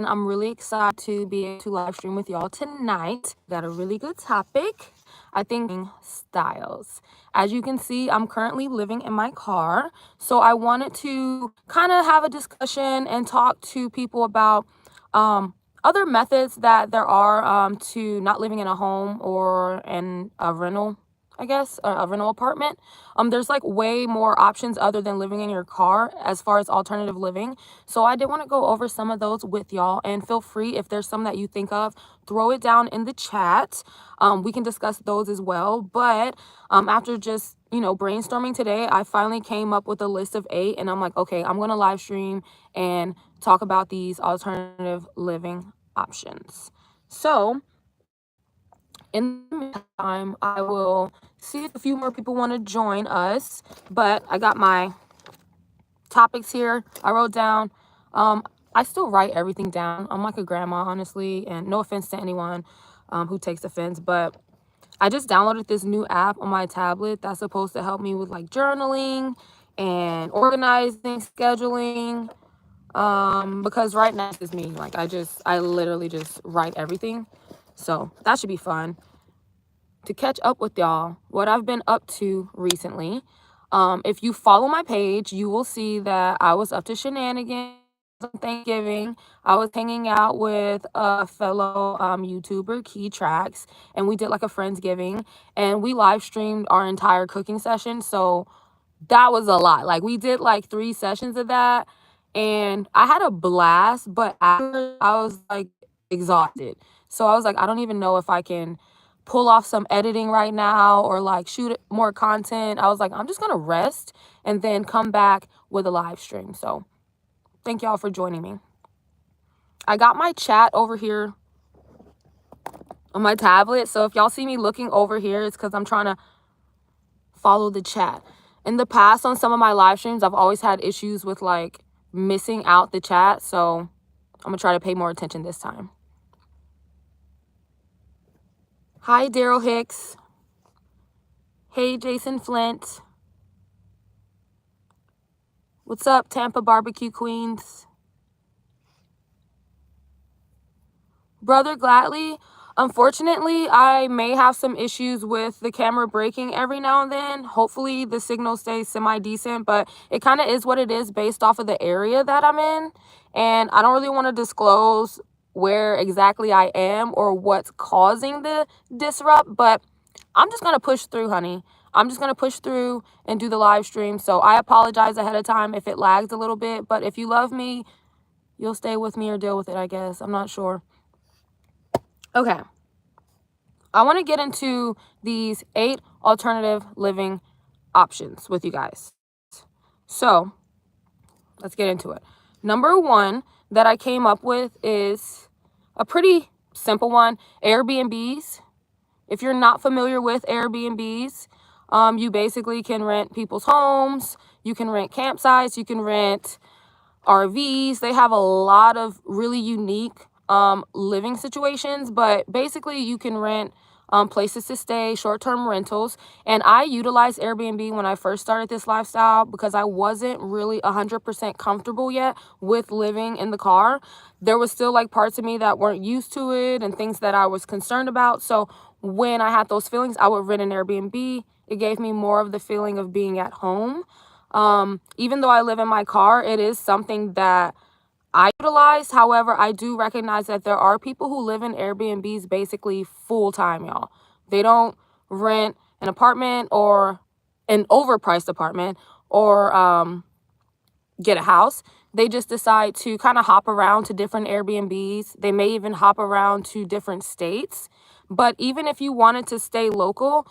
and I'm really excited to be able to live stream with y'all tonight. Got a really good topic. I think styles. As you can see, I'm currently living in my car, so I wanted to kind of have a discussion and talk to people about other methods that there are to not living in a home or in a rental, I guess, a rental apartment. There's like way more options other than living in your car as far as alternative living. So I did want to go over some of those with y'all, and feel free, if there's some that you think of, throw it down in the chat. We can discuss those as well. But after just, brainstorming today, I finally came up with a list of 8, and I'm like, okay, I'm going to live stream and talk about these alternative living options. So in the meantime, I will see if a few more people want to join us, but I got my topics here. I wrote down, I still write everything down. I'm like a grandma, honestly, and no offense to anyone who takes offense, but I just downloaded this new app on my tablet that's supposed to help me with like journaling and organizing, scheduling, because right now it's me. Like I literally just write everything. So that should be fun to catch up with y'all what I've been up to recently. If you follow my page, you will see that I was up to shenanigans on Thanksgiving. I was hanging out with a fellow YouTuber, Key Tracks, and we did like a Friendsgiving, and we live streamed our entire cooking session. So that was a lot. Like we did like 3 sessions of that, and I had a blast, but after I was like exhausted. So I was like, I don't even know if I can pull off some editing right now or like shoot more content. I was like, I'm just gonna rest and then come back with a live stream. So thank y'all for joining me. I got my chat over here on my tablet, so if y'all see me looking over here, it's because I'm trying to follow the chat. In the past, on some of my live streams, I've always had issues with like missing out the chat, so I'm gonna try to pay more attention this time. Hi, Daryl Hicks. Hey, Jason Flint. What's up, Tampa Barbecue Queens? Brother Gladly, unfortunately, I may have some issues with the camera breaking every now and then. Hopefully, the signal stays semi-decent, but it kind of is what it is based off of the area that I'm in. And I don't really want to disclose where exactly I am or what's causing the disrupt, but I'm just going to push through, honey. I'm just going to push through and do the live stream. So I apologize ahead of time if it lags a little bit, but if you love me, you'll stay with me or deal with it, I guess. I'm not sure. Okay. I want to get into these 8 alternative living options with you guys. So let's get into it. Number 1 that I came up with is a pretty simple one: Airbnbs. If you're not familiar with Airbnbs, you basically can rent people's homes, you can rent campsites, you can rent RVs. They have a lot of really unique living situations, but basically you can rent places to stay, short-term rentals. And I utilized Airbnb when I first started this lifestyle because I wasn't really 100% comfortable yet with living in the car. There was still like parts of me that weren't used to it and things that I was concerned about. So when I had those feelings, I would rent an Airbnb. It gave me more of the feeling of being at home. Even though I live in my car, it is something that I utilize. However, I do recognize that there are people who live in Airbnbs basically full time, y'all. They don't rent an apartment or an overpriced apartment or get a house. They just decide to kind of hop around to different Airbnbs. They may even hop around to different states. But even if you wanted to stay local,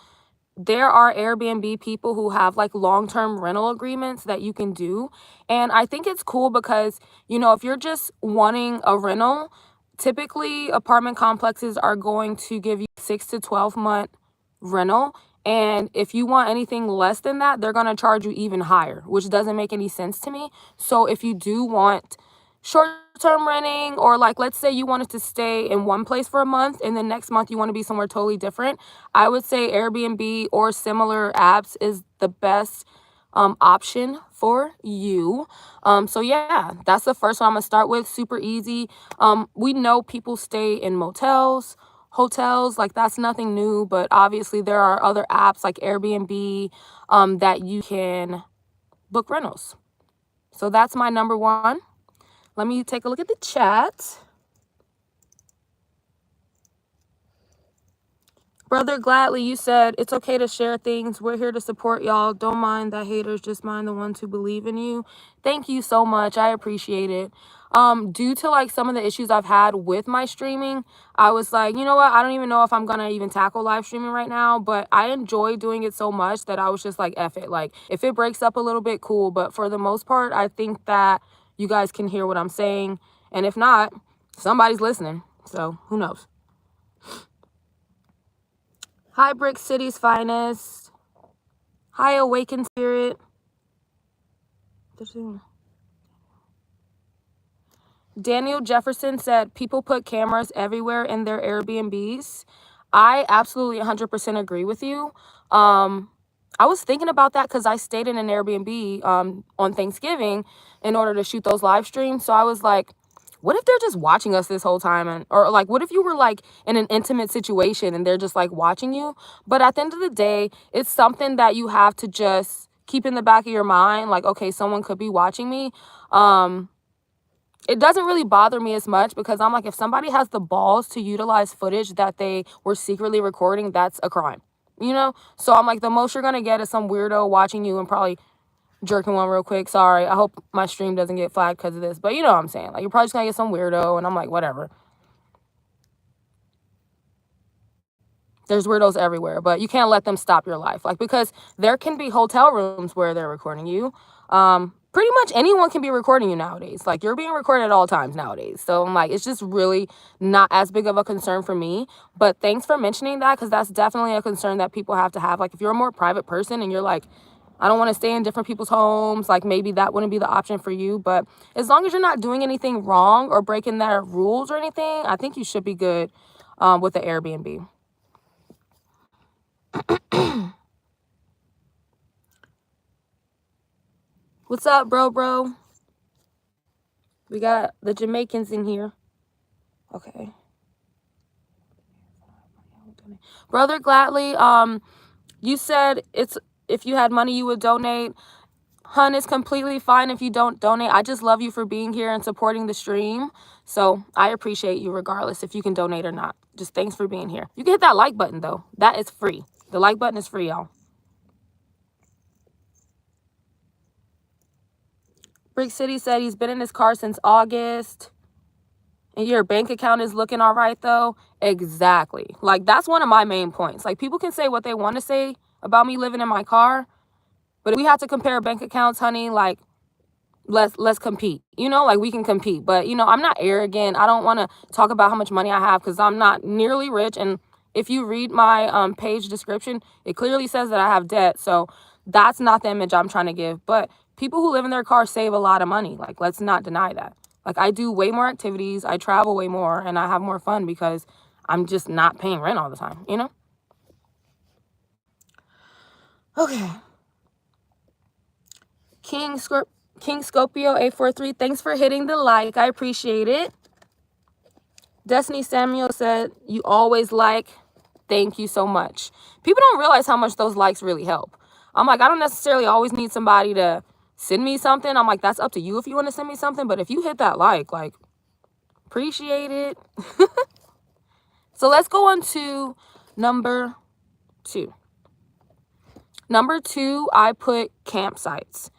there are Airbnb people who have like long-term rental agreements that you can do. And I think it's cool because, if you're just wanting a rental, typically apartment complexes are going to give you 6 to 12 month rental. And if you want anything less than that, they're going to charge you even higher, which doesn't make any sense to me. So if you do want short-term renting, or like let's say you wanted to stay in one place for a month and then next month you want to be somewhere totally different, I would say Airbnb or similar apps is the best option for you. So yeah, that's the first one I'm gonna start with. Super easy. We know people stay in motels, hotels, like that's nothing new, but obviously there are other apps like Airbnb that you can book rentals. So that's my number one. Let me take a look at the chat. Brother Gladly, you said it's okay to share things. We're here to support y'all. Don't mind the haters, just mind the ones who believe in you. Thank you so much. I appreciate it. Due to like some of the issues I've had with my streaming, I was like, you know what? I don't even know if I'm gonna even tackle live streaming right now, but I enjoy doing it so much that I was just like, F it. Like if it breaks up a little bit, cool. But for the most part, I think that you guys can hear what I'm saying. And if not, somebody's listening. So who knows? Hi, Brick City's finest. Hi, Awakened Spirit. Daniel Jefferson said people put cameras everywhere in their Airbnbs. I absolutely 100% agree with you. I was thinking about that because I stayed in an Airbnb on Thanksgiving in order to shoot those live streams. So I was like, what if they're just watching us this whole time? And or like, what if you were like in an intimate situation and they're just like watching you? But at the end of the day, it's something that you have to just keep in the back of your mind. Like, okay, someone could be watching me. It doesn't really bother me as much because I'm like, if somebody has the balls to utilize footage that they were secretly recording, that's a crime, you know? So I'm like, the most you're going to get is some weirdo watching you and probably jerking one real quick. Sorry, I hope my stream doesn't get flagged because of this. But you know what I'm saying? Like, you're probably just going to get some weirdo, and I'm like, whatever. There's weirdos everywhere, but you can't let them stop your life. Like, because there can be hotel rooms where they're recording you. Pretty much anyone can be recording you nowadays. Like, you're being recorded at all times nowadays. So I'm like, it's just really not as big of a concern for me. But thanks for mentioning that, because that's definitely a concern that people have to have. Like, if you're a more private person and you're like, I don't want to stay in different people's homes, like maybe that wouldn't be the option for you. But as long as you're not doing anything wrong or breaking their rules or anything, I think you should be good with the Airbnb. What's up, bro? We got the Jamaicans in here. Okay. Brother Gladly, you said it's if you had money you would donate. Hun, it's completely fine if you don't donate. I just love you for being here and supporting the stream. So I appreciate you regardless if you can donate or not. Just thanks for being here. You can hit that like button though. That is free. The like button is free, y'all. Brick City said he's been in his car since August. And your bank account is looking all right, though. Exactly. Like, that's one of my main points. Like, people can say what they want to say about me living in my car. But if we have to compare bank accounts, honey, like, let's compete. You know, like, we can compete. But, you know, I'm not arrogant. I don't want to talk about how much money I have because I'm not nearly rich. And if you read my page description, it clearly says that I have debt. So that's not the image I'm trying to give. But people who live in their car save a lot of money. Like, let's not deny that. Like, I do way more activities, I travel way more, and I have more fun because I'm just not paying rent all the time, you know? Okay. King Scopio 843, thanks for hitting the like. I appreciate it. Destiny Samuel said, you always like. Thank you so much. People don't realize how much those likes really help. I'm like, I don't necessarily always need somebody to send me something. I'm like, that's up to you if you want to send me something. But if you hit that like, appreciate it. So let's go on to number 2. Number 2, I put campsites.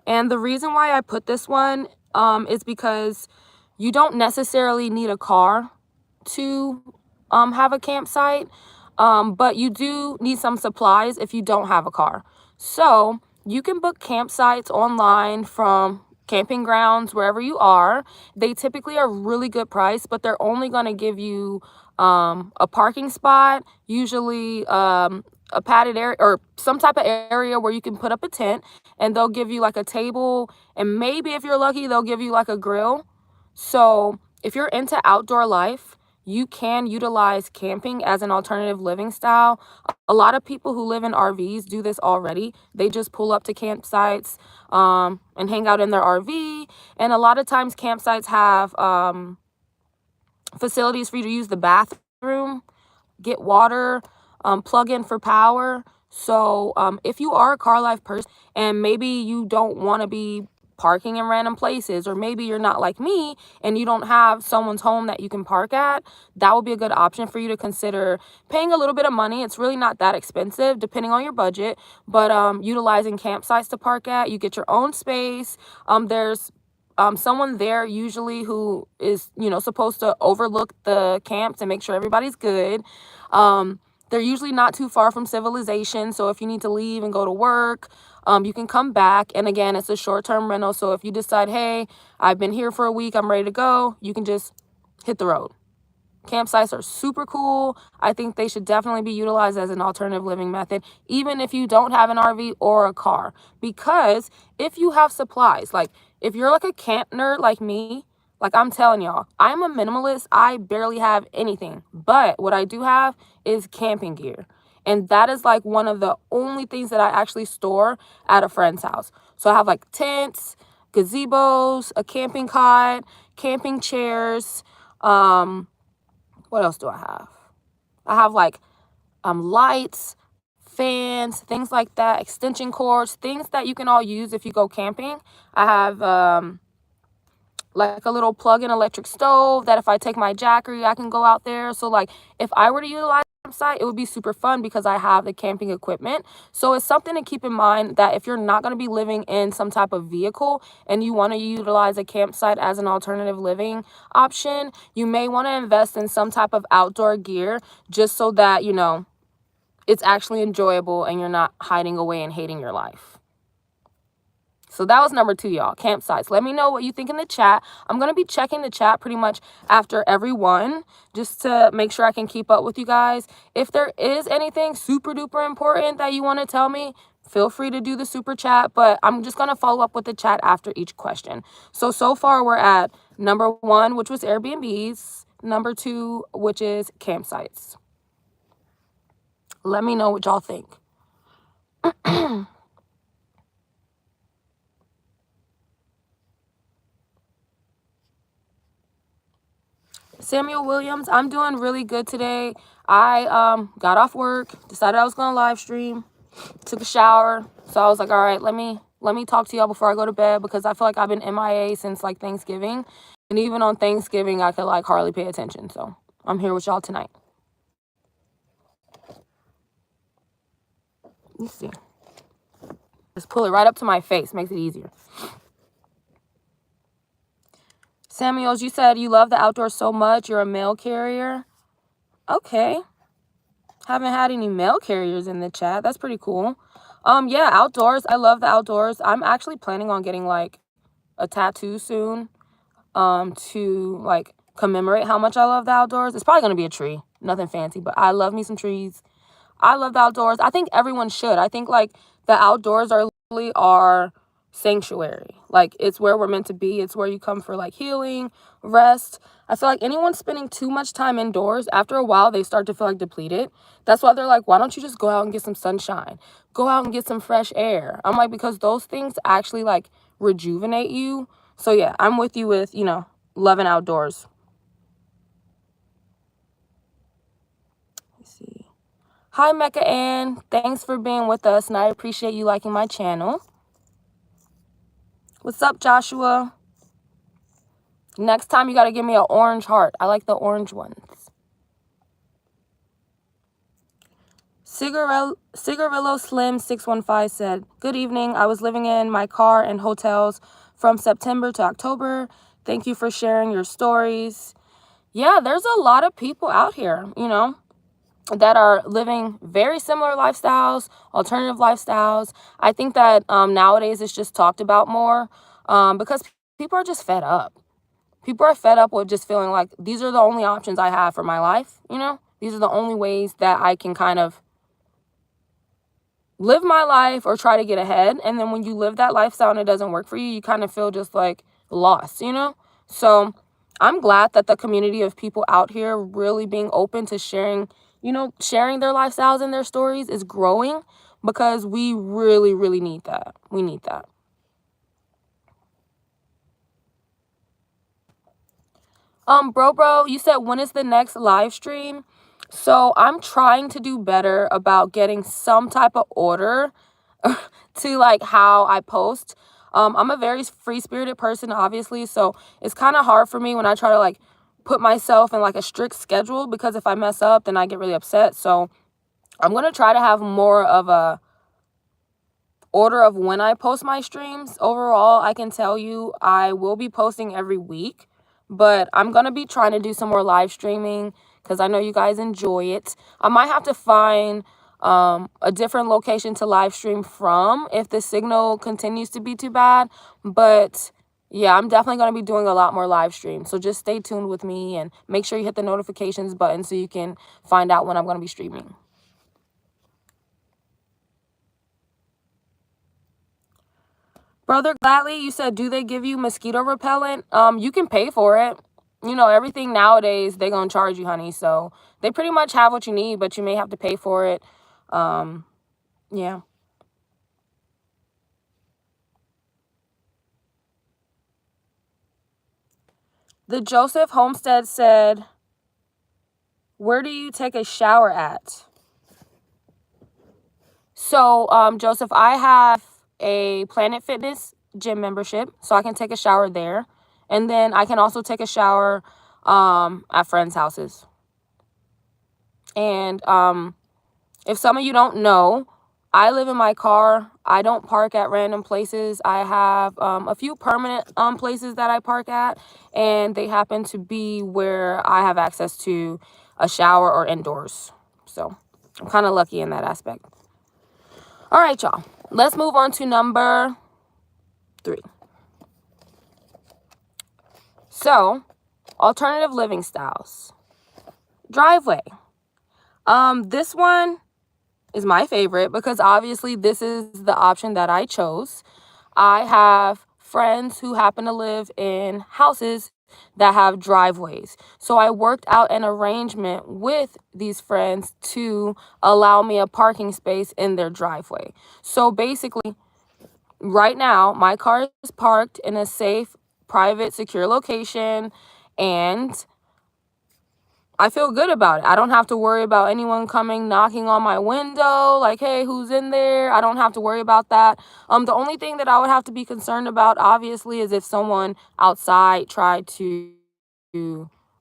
And the reason why I put this one is because you don't necessarily need a car to have a campsite. But you do need some supplies if you don't have a car. So you can book campsites online from camping grounds, wherever you are. They typically are really good price, but they're only going to give you a parking spot, usually a padded area or some type of area where you can put up a tent, and they'll give you like a table, and maybe if you're lucky, they'll give you like a grill. So if you're into outdoor life, you can utilize camping as an alternative living style. A lot of people who live in RVs do this already. They just pull up to campsites and hang out in their RV. And a lot of times campsites have facilities for you to use the bathroom, get water, plug in for power. So if you are a car life person and maybe you don't want to be parking in random places, or maybe you're not like me and you don't have someone's home that you can park at, that would be a good option for you to consider paying a little bit of money. It's really not that expensive depending on your budget, but utilizing campsites to park at. You get your own space. There's someone there usually who is, supposed to overlook the camps and make sure everybody's good. They're usually not too far from civilization. So if you need to leave and go to work, you can come back. And again, it's a short-term rental. So if you decide, hey, I've been here for a week, I'm ready to go, you can just hit the road. Campsites are super cool. I think they should definitely be utilized as an alternative living method, even if you don't have an RV or a car. Because if you have supplies, like if you're like a camp nerd like me, like I'm telling y'all, I'm a minimalist. I barely have anything. But what I do have is camping gear. And that is like one of the only things that I actually store at a friend's house. So I have like tents, gazebos, a camping cot, camping chairs, what else do I have? I have like lights, fans, things like that, extension cords, things that you can all use if you go camping. I have like a little plug-in electric stove that if I take my Jackery, I can go out there. So like if I were to utilize a campsite, it would be super fun because I have the camping equipment. So it's something to keep in mind that if you're not going to be living in some type of vehicle and you want to utilize a campsite as an alternative living option, you may want to invest in some type of outdoor gear just so that, it's actually enjoyable and you're not hiding away and hating your life. So that was number 2, y'all, campsites. Let me know what you think in the chat. I'm going to be checking the chat pretty much after every one just to make sure I can keep up with you guys. If there is anything super duper important that you want to tell me, feel free to do the super chat, but I'm just going to follow up with the chat after each question. So far we're at number 1, which was Airbnbs, number 2, which is campsites. Let me know what y'all think. Samuel Williams, I'm doing really good today. I got off work, decided I was going to live stream, took a shower. So I was like, all right, let me talk to y'all before I go to bed because I feel like I've been MIA since like Thanksgiving. And even on Thanksgiving, I could like hardly pay attention. So I'm here with y'all tonight. Let's see. Just pull it right up to my face. Makes it easier. Samuels, you said you love the outdoors so much. You're a mail carrier. Okay. Haven't had any mail carriers in the chat. That's pretty cool. Yeah, outdoors. I love the outdoors. I'm actually planning on getting like a tattoo soon to like commemorate how much I love the outdoors. It's probably going to be a tree. Nothing fancy, but I love me some trees. I love the outdoors. I think everyone should. I think like the outdoors are literally our sanctuary. Like it's where we're meant to be. It's where you come for like healing, rest. I feel like anyone spending too much time indoors, after a while, they start to feel like depleted. That's why they're like, why don't you just go out and get some sunshine? Go out and get some fresh air. I'm like, because those things actually like rejuvenate you. So yeah, I'm with you with, loving outdoors. Let's see. Hi, Mecca Ann. Thanks for being with us, and I appreciate you liking my channel. What's up, Joshua? Next time, you got to give me an orange heart. I like the orange ones. Cigarillo Slim 615 said, good evening. I was living in my car and hotels from September to October. Thank you for sharing your stories. Yeah, there's a lot of people out here, that are living very similar lifestyles, alternative lifestyles. I think that nowadays it's just talked about more because people are just fed up. People are fed up with just feeling like these are the only options I have for my life, These are the only ways that I can kind of live my life or try to get ahead. And then when you live that lifestyle and it doesn't work for you, you kind of feel just like lost, So I'm glad that the community of people out here really being open to sharing, sharing their lifestyles and their stories is growing, because we really, really need that. We need that. Bro, you said when is the next live stream? So I'm trying to do better about getting some type of order to like how I post. I'm a very free spirited person, obviously, so it's kind of hard for me when I try to like put myself in like a strict schedule, because if I mess up, then I get really upset. So I'm gonna try to have more of a order of when I post my streams. Overall, I can tell you I will be posting every week, but I'm going to be trying to do some more live streaming because I know you guys enjoy it. I might have to find a different location to live stream from if the signal continues to be too bad. But yeah, I'm definitely going to be doing a lot more live streams. So just stay tuned with me and make sure you hit the notifications button so you can find out when I'm going to be streaming. Brother Gladly, you said, do they give you mosquito repellent? You can pay for it. Everything nowadays, they're going to charge you, honey. So they pretty much have what you need, but you may have to pay for it. Yeah. The Joseph Homestead said, where do you take a shower at? So, Joseph, I have a Planet Fitness gym membership, so I can take a shower there. And then I can also take a shower at friends' houses. And if some of you don't know, I live in my car. I don't park at random places. I have a few permanent places that I park at, and they happen to be where I have access to a shower or indoors. So I'm kind of lucky in that aspect. All right, y'all. Let's move on to number 3. So, alternative living styles. Driveway. This one is my favorite because obviously this is the option that I chose. I have friends who happen to live in houses that have driveways. So I worked out an arrangement with these friends to allow me a parking space in their driveway. So basically, right now, my car is parked in a safe, private, secure location, and I feel good about it. I don't have to worry about anyone coming knocking on my window, like, hey, who's in there? I don't have to worry about that. The only thing that I would have to be concerned about, obviously, is if someone outside tried to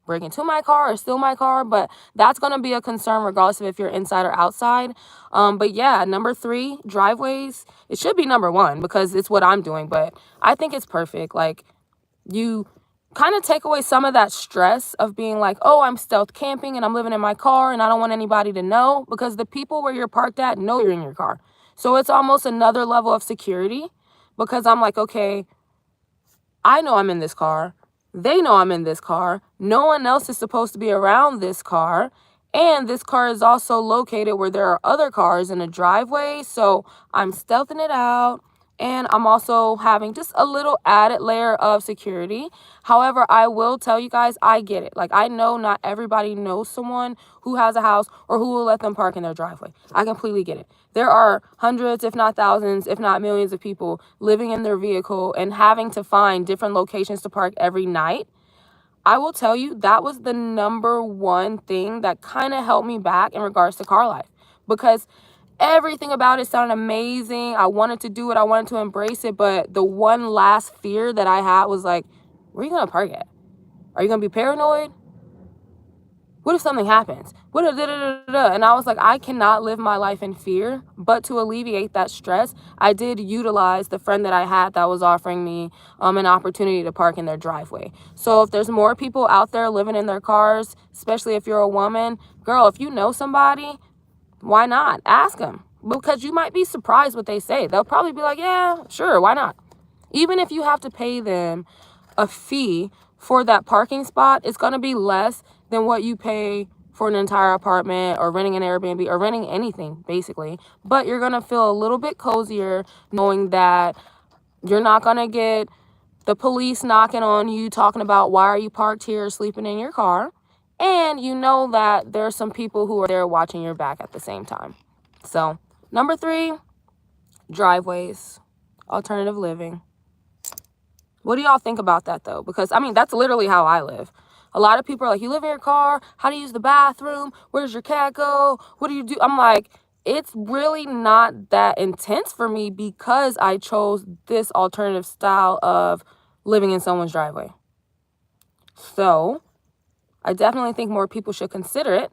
break into my car or steal my car, but that's going to be a concern regardless of if you're inside or outside. But yeah, number 3, driveways. It should be number 1 because it's what I'm doing, but I think it's perfect. Like, you kind of take away some of that stress of being like, oh, I'm stealth camping and I'm living in my car and I don't want anybody to know, because the people where you're parked at know you're in your car. So it's almost another level of security, because I'm like, okay, I know I'm in this car. They know I'm in this car. No one else is supposed to be around this car. And this car is also located where there are other cars in a driveway. So I'm stealthing it out. And I'm also having just a little added layer of security. However, I will tell you guys, I get it. Like, I know not everybody knows someone who has a house or who will let them park in their driveway. I completely get it. There are hundreds, if not thousands, if not millions of people living in their vehicle and having to find different locations to park every night. I will tell you, that was the number one thing that kind of held me back in regards to car life, because everything about it sounded amazing. I wanted to do it. I wanted to embrace it. But the one last fear that I had was like, where are you going to park at? Are you going to be paranoid? What if something happens? What if da-da-da-da-da? And I was like, I cannot live my life in fear. But to alleviate that stress, I did utilize the friend that I had that was offering me an opportunity to park in their driveway. So if there's more people out there living in their cars, especially if you're a woman, girl, if you know somebody, why not? Ask them. Because you might be surprised what they say. They'll probably be like, yeah, sure, why not? Even if you have to pay them a fee for that parking spot, it's going to be less than what you pay for an entire apartment or renting an Airbnb or renting anything, basically. But you're going to feel a little bit cozier knowing that you're not going to get the police knocking on you, talking about why are you parked here, sleeping in your car, and you know that there's some people who are there watching your back at the same time. So, number 3, driveways, alternative living. What do y'all think about that, though? Because, I mean, that's literally how I live. A lot of people are like, you live in your car? How do you use the bathroom? Where does your cat go? What do you do? I'm like, it's really not that intense for me because I chose this alternative style of living in someone's driveway. So I definitely think more people should consider it.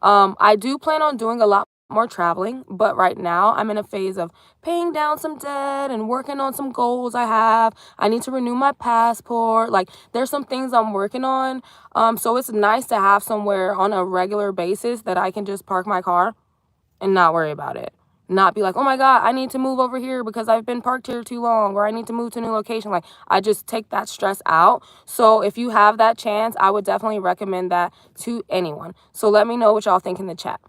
I do plan on doing a lot more traveling, but right now I'm in a phase of paying down some debt and working on some goals I have. I need to renew my passport. Like, there's some things I'm working on. So it's nice to have somewhere on a regular basis that I can just park my car and not worry about it. Not be like, oh my God, I need to move over here because I've been parked here too long, or I need to move to a new location. Like, I just take that stress out. So if you have that chance, I would definitely recommend that to anyone. So let me know what y'all think in the chat.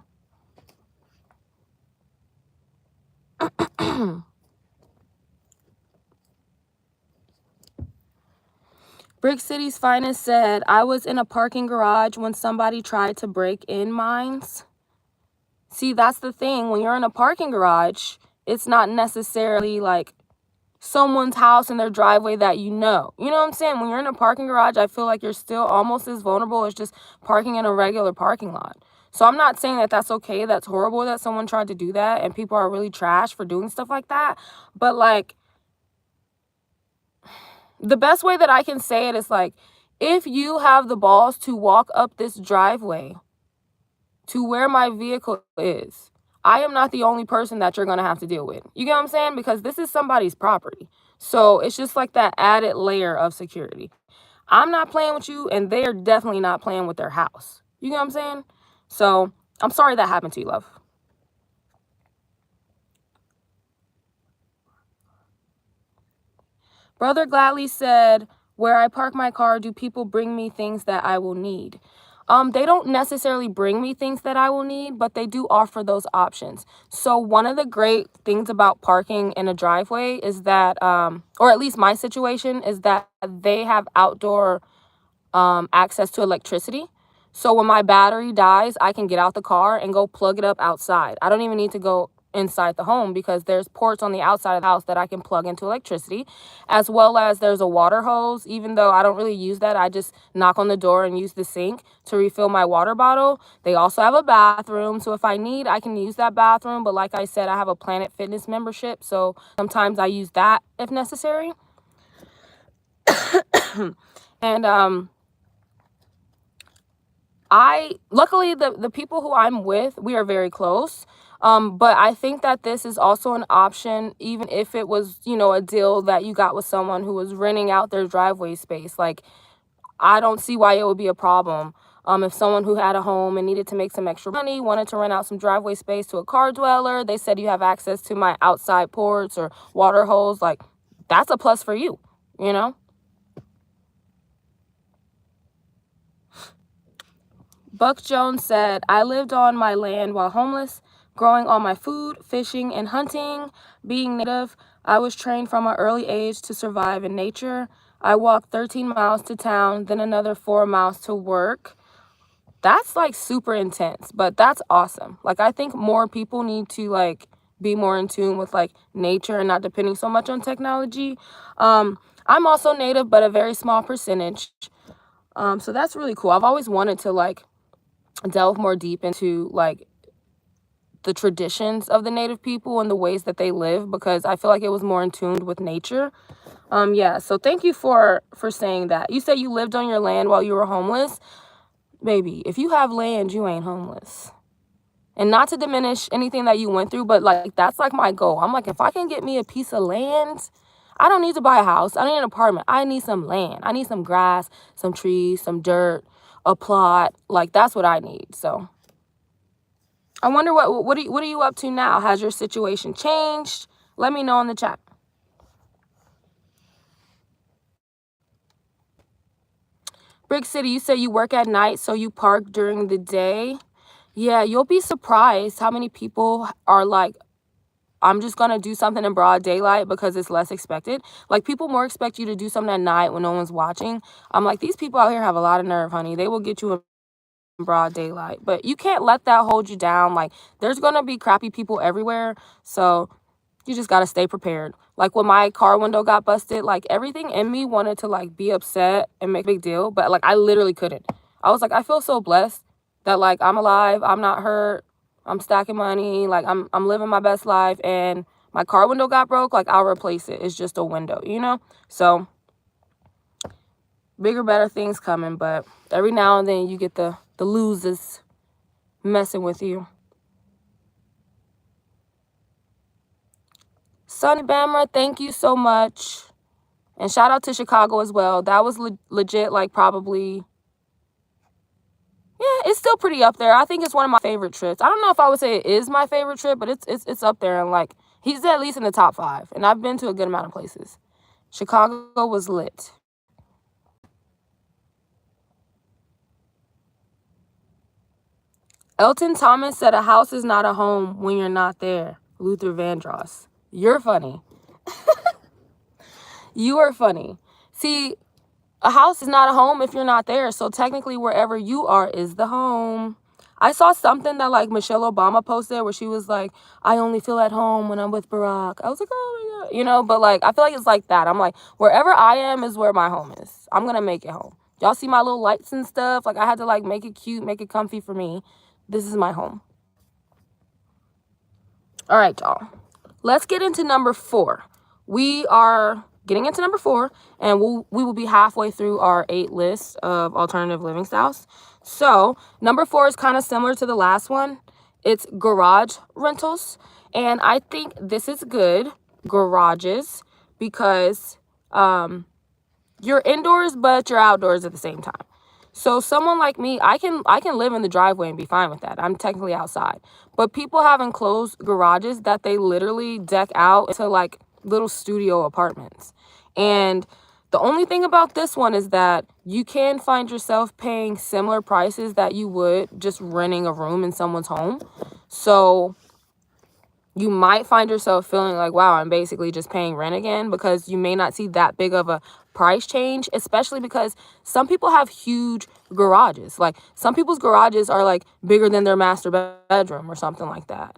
Brick City's Finest said, I was in a parking garage when somebody tried to break in mines. See, that's the thing. When you're in a parking garage, it's not necessarily like someone's house in their driveway that you know. You know what I'm saying? When you're in a parking garage, I feel like you're still almost as vulnerable as just parking in a regular parking lot. So I'm not saying that that's okay. That's horrible that someone tried to do that and people are really trash for doing stuff like that. But like, the best way that I can say it is like, if you have the balls to walk up this driveway to where my vehicle is, I am not the only person that you're going to have to deal with. You get what I'm saying? Because this is somebody's property. So it's just like that added layer of security. I'm not playing with you, and they're definitely not playing with their house. You get what I'm saying? So I'm sorry that happened to you, love. Brother Gladly said, where I park my car, do people bring me things that I will need? They don't necessarily bring me things that I will need, but they do offer those options. So one of the great things about parking in a driveway is that, or at least my situation, is that they have outdoor access to electricity. So when my battery dies, I can get out the car and go plug it up outside. I don't even need to go inside the home because there's ports on the outside of the house that I can plug into electricity, as well as there's a water hose. Even though I don't really use that, I just knock on the door and use the sink to refill my water bottle. They also have a bathroom, so if I need, I can use that bathroom. But like I said, I have a Planet Fitness membership, so sometimes I use that if necessary. And luckily the people who I'm with, we are very close. But I think that this is also an option, even if it was, a deal that you got with someone who was renting out their driveway space. Like, I don't see why it would be a problem. If someone who had a home and needed to make some extra money, wanted to rent out some driveway space to a car dweller, they said you have access to my outside ports or water hose, like, that's a plus for you, you know? Buck Jones said, I lived on my land while homeless, growing all my food, fishing and hunting. Being native, I was trained from an early age to survive in nature. I walked 13 miles to town, then another 4 miles to work. That's like super intense, but that's awesome. Like, I think more people need to like be more in tune with like nature and not depending so much on technology. I'm also native, but a very small percentage. So that's really cool. I've always wanted to like delve more deep into like the traditions of the native people and the ways that they live, because I feel like it was more in tune with nature. Yeah, so thank you for saying that. You said you lived on your land while you were homeless. Baby, if you have land, you ain't homeless. And not to diminish anything that you went through, but like, that's like my goal. I'm like, if I can get me a piece of land, I don't need to buy a house. I need an apartment. I need some land. I need some grass, some trees, some dirt, a plot. Like, that's what I need. So I wonder what are you up to now? Has your situation changed? Let me know in the chat. Brick City, you say you work at night, so you park during the day. Yeah, you'll be surprised how many people are like I'm just gonna do something in broad daylight because it's less expected. Like, people more expect you to do something at night when no one's watching. I'm like, these people out here have a lot of nerve, honey. They will get you in broad daylight, but you can't let that hold you down. Like, there's gonna be crappy people everywhere, so you just gotta stay prepared. Like, when my car window got busted, like, everything in me wanted to, like, be upset and make a big deal, but, like, I literally couldn't. I was like, I feel so blessed that, like, I'm alive, I'm not hurt, I'm stacking money, like, I'm living my best life, and my car window got broke, like, I'll replace it. It's just a window, you know? So, bigger, better things coming, but every now and then you get the losers messing with you. Sunny Bamra, thank you so much. And shout out to Chicago as well. That was legit, like, probably, yeah, it's still pretty up there. I think it's one of my favorite trips. I don't know if I would say it is my favorite trip, but it's up there. And, like, he's at least in the top 5. And I've been to a good amount of places. Chicago was lit. Elton Thomas said a house is not a home when you're not there. Luther Vandross. You're funny. You are funny. See, a house is not a home if you're not there. So technically, wherever you are is the home. I saw something that, like, Michelle Obama posted where she was like, I only feel at home when I'm with Barack. I was like, oh my God. You know, but, like, I feel like it's like that. I'm like, wherever I am is where my home is. I'm going to make it home. Y'all see my little lights and stuff? Like, I had to, like, make it cute, make it comfy for me. This is my home. All right, y'all. Let's get into number 4. We are getting into number 4, and we will be halfway through our 8 list of alternative living styles. So number 4 is kind of similar to the last one. It's garage rentals, and I think this is good, garages, because you're indoors but you're outdoors at the same time. So someone like me, I can live in the driveway and be fine with that. I'm technically outside. But people have enclosed garages that they literally deck out into, like, little studio apartments. And the only thing about this one is that you can find yourself paying similar prices that you would just renting a room in someone's home. So you might find yourself feeling like, wow, I'm basically just paying rent again, because you may not see that big of a price change, especially because some people have huge garages. Like, some people's garages are, like, bigger than their master bedroom or something like that.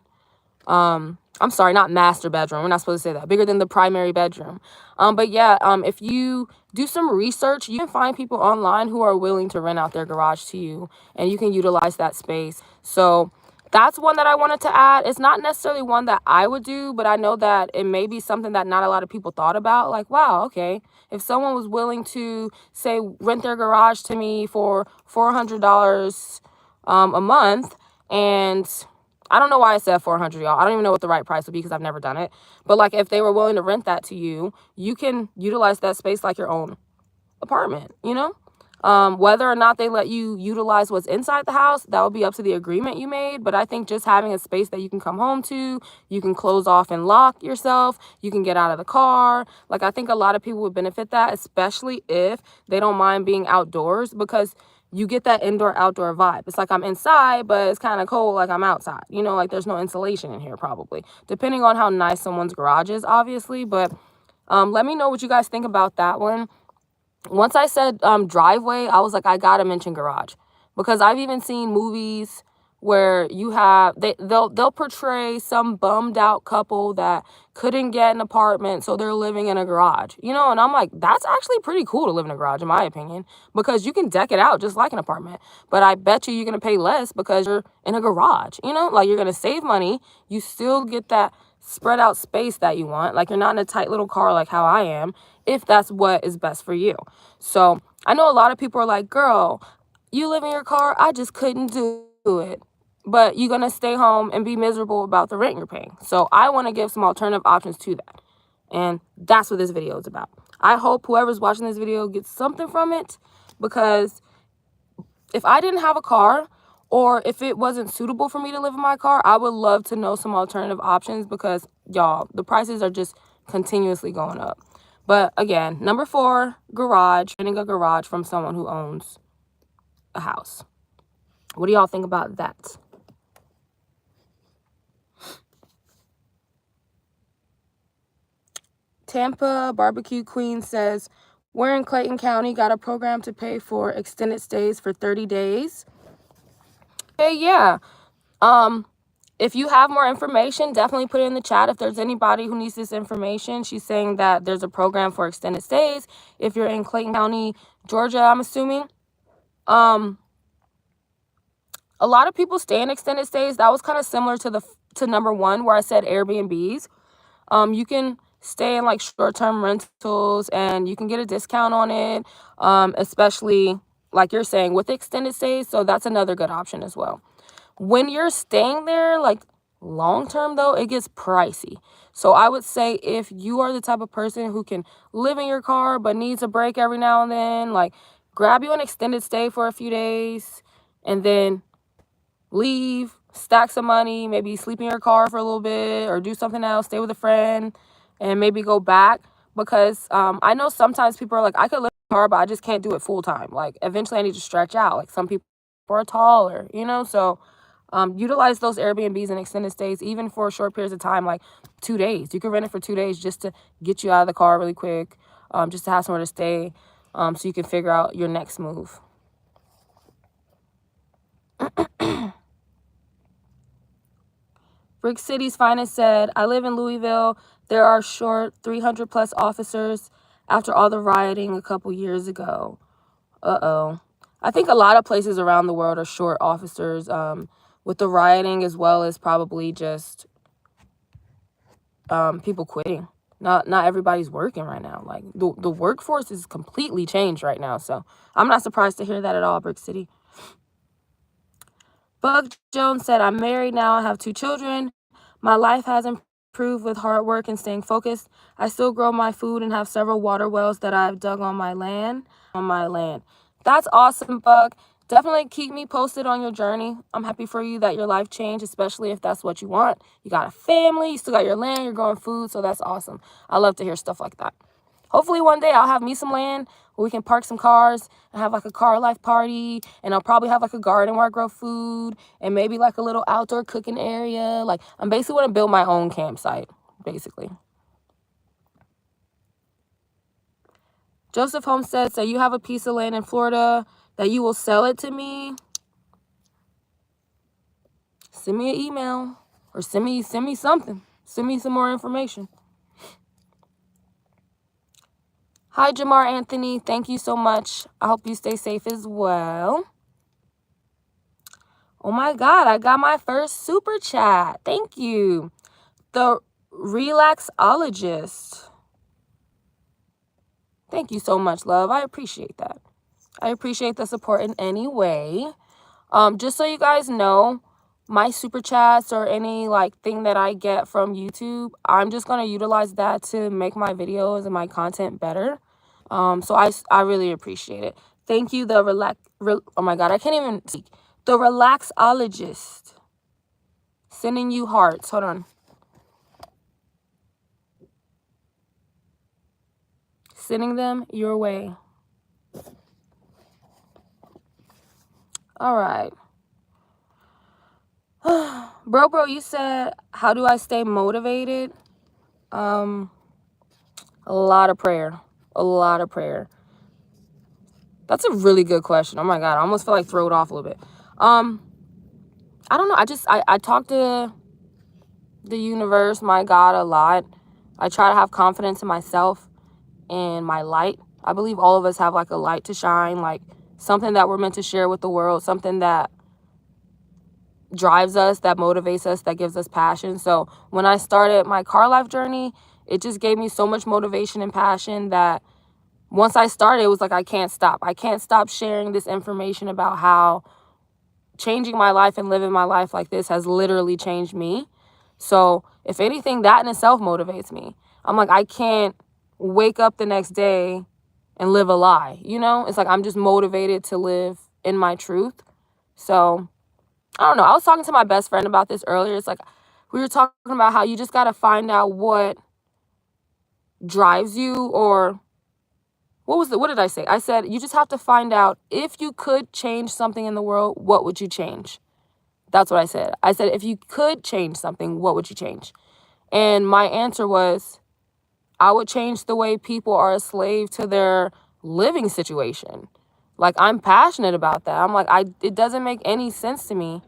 I'm sorry, not master bedroom. We're not supposed to say that. Bigger than the primary bedroom. But yeah, if you do some research, you can find people online who are willing to rent out their garage to you, and you can utilize that space. So that's one that I wanted to add. It's not necessarily one that I would do, but I know that it may be something that not a lot of people thought about. Like, wow, okay, if someone was willing to, say, rent their garage to me for $400 a month, and I don't know why I said 400, y'all. I don't even know what the right price would be because I've never done it. But, like, if they were willing to rent that to you, you can utilize that space like your own apartment, you know? Whether or not they let you utilize what's inside the house, that would be up to the agreement you made. But I think just having a space that you can come home to, you can close off and lock yourself, you can get out of the car. Like, I think a lot of people would benefit that, especially if they don't mind being outdoors, because you get that indoor-outdoor vibe. It's like I'm inside, but it's kind of cold like I'm outside. You know, like, there's no insulation in here probably, depending on how nice someone's garage is, obviously. But let me know what you guys think about that one. Once I said driveway, I was like, I gotta mention garage, because I've even seen movies where you have they'll portray some bummed out couple that couldn't get an apartment, so they're living in a garage, you know. And I'm like, that's actually pretty cool to live in a garage, in my opinion, because you can deck it out just like an apartment. But I bet you're gonna pay less because you're in a garage, you know. Like, you're gonna save money, you still get that spread out space that you want. Like, you're not in a tight little car like how I am, if that's what is best for you. So I know a lot of people are like, girl, you live in your car, I just couldn't do it. But you're going to stay home and be miserable about the rent you're paying. So I want to give some alternative options to that. And that's what this video is about. I hope whoever's watching this video gets something from it, because if I didn't have a car, or if it wasn't suitable for me to live in my car, I would love to know some alternative options, because, y'all, the prices are just continuously going up. But again, number 4, garage, renting a garage from someone who owns a house. What do y'all think about that? Tampa Barbecue Queen says, we're in Clayton County, got a program to pay for extended stays for 30 days. Okay, yeah. If you have more information, definitely put it in the chat if there's anybody who needs this information. She's saying that there's a program for extended stays if you're in Clayton County, Georgia, I'm assuming. A lot of people stay in extended stays. That was kind of similar to number one, where I said Airbnbs. You can stay in like short-term rentals and you can get a discount on it, especially like you're saying with extended stays. So that's another good option as well. When you're staying there, like long-term though, it gets pricey. So I would say if you are the type of person who can live in your car but needs a break every now and then, like grab you an extended stay for a few days and then leave, stack some money, maybe sleep in your car for a little bit or do something else, stay with a friend, and maybe go back. Because I know sometimes people are like, I could live in a car, but I just can't do it full time. Like eventually I need to stretch out. Like some people are taller, you know? So utilize those Airbnbs and extended stays, even for short periods of time, like 2 days. You can rent it for 2 days just to get you out of the car really quick, just to have somewhere to stay, so you can figure out your next move. Brick City's Finest said, I live in Louisville. There are short 300 plus officers after all the rioting a couple years ago. Uh-oh. I think a lot of places around the world are short officers, with the rioting, as well as probably just people quitting. Not everybody's working right now. Like the workforce is completely changed right now. So I'm not surprised to hear that at all, Brick City. Bug Jones said, I'm married now. I have 2 children. My life has improved with hard work and staying focused. I still grow my food and have several water wells that I've dug on my land. That's awesome, Bug. Definitely keep me posted on your journey. I'm happy for you that your life changed, especially if that's what you want. You got a family, you still got your land, you're growing food, so that's awesome. I love to hear stuff like that. Hopefully one day I'll have me some land where we can park some cars and have like a car life party. And I'll probably have like a garden where I grow food and maybe like a little outdoor cooking area. Like I'm basically want to build my own campsite, basically. Joseph Homestead said, you have a piece of land in Florida that you will sell it to me. Send me an email or send me something. Send me some more information. Hi, Jamar Anthony. Thank you so much. I hope you stay safe as well. Oh my God, I got my first super chat. Thank you. The Relaxologist. Thank you so much, love. I appreciate that. I appreciate the support in any way. Just so you guys know, my super chats or any like thing that I get from YouTube, I'm just going to utilize that to make my videos and my content better. So I really appreciate it. Thank you, oh my God, I can't even speak. The Relaxologist. Sending you hearts. Hold on. Sending them your way. All right. Bro, you said, how do I stay motivated? A lot of prayer. A lot of prayer. That's a really good question. Oh my God, I almost feel like throw it off a little bit. I don't know. I talk to the universe, my God, a lot. I try to have confidence in myself and my light. I believe all of us have like a light to shine, like something that we're meant to share with the world, something that drives us, that motivates us, that gives us passion. So when I started my car life journey, it just gave me so much motivation and passion that once I started, it was like, I can't stop. I can't stop sharing this information about how changing my life and living my life like this has literally changed me. So if anything, that in itself motivates me. I'm like, I can't wake up the next day and live a lie, you know? It's like I'm just motivated to live in my truth. So I don't know. I was talking to my best friend about this earlier. It's like we were talking about how you just got to find out what drives you, or what did I say? I said, you just have to find out if you could change something in the world, what would you change? That's what I said. I said, if you could change something, what would you change? And my answer was, I would change the way people are a slave to their living situation. Like, I'm passionate about that. I'm like, it doesn't make any sense to me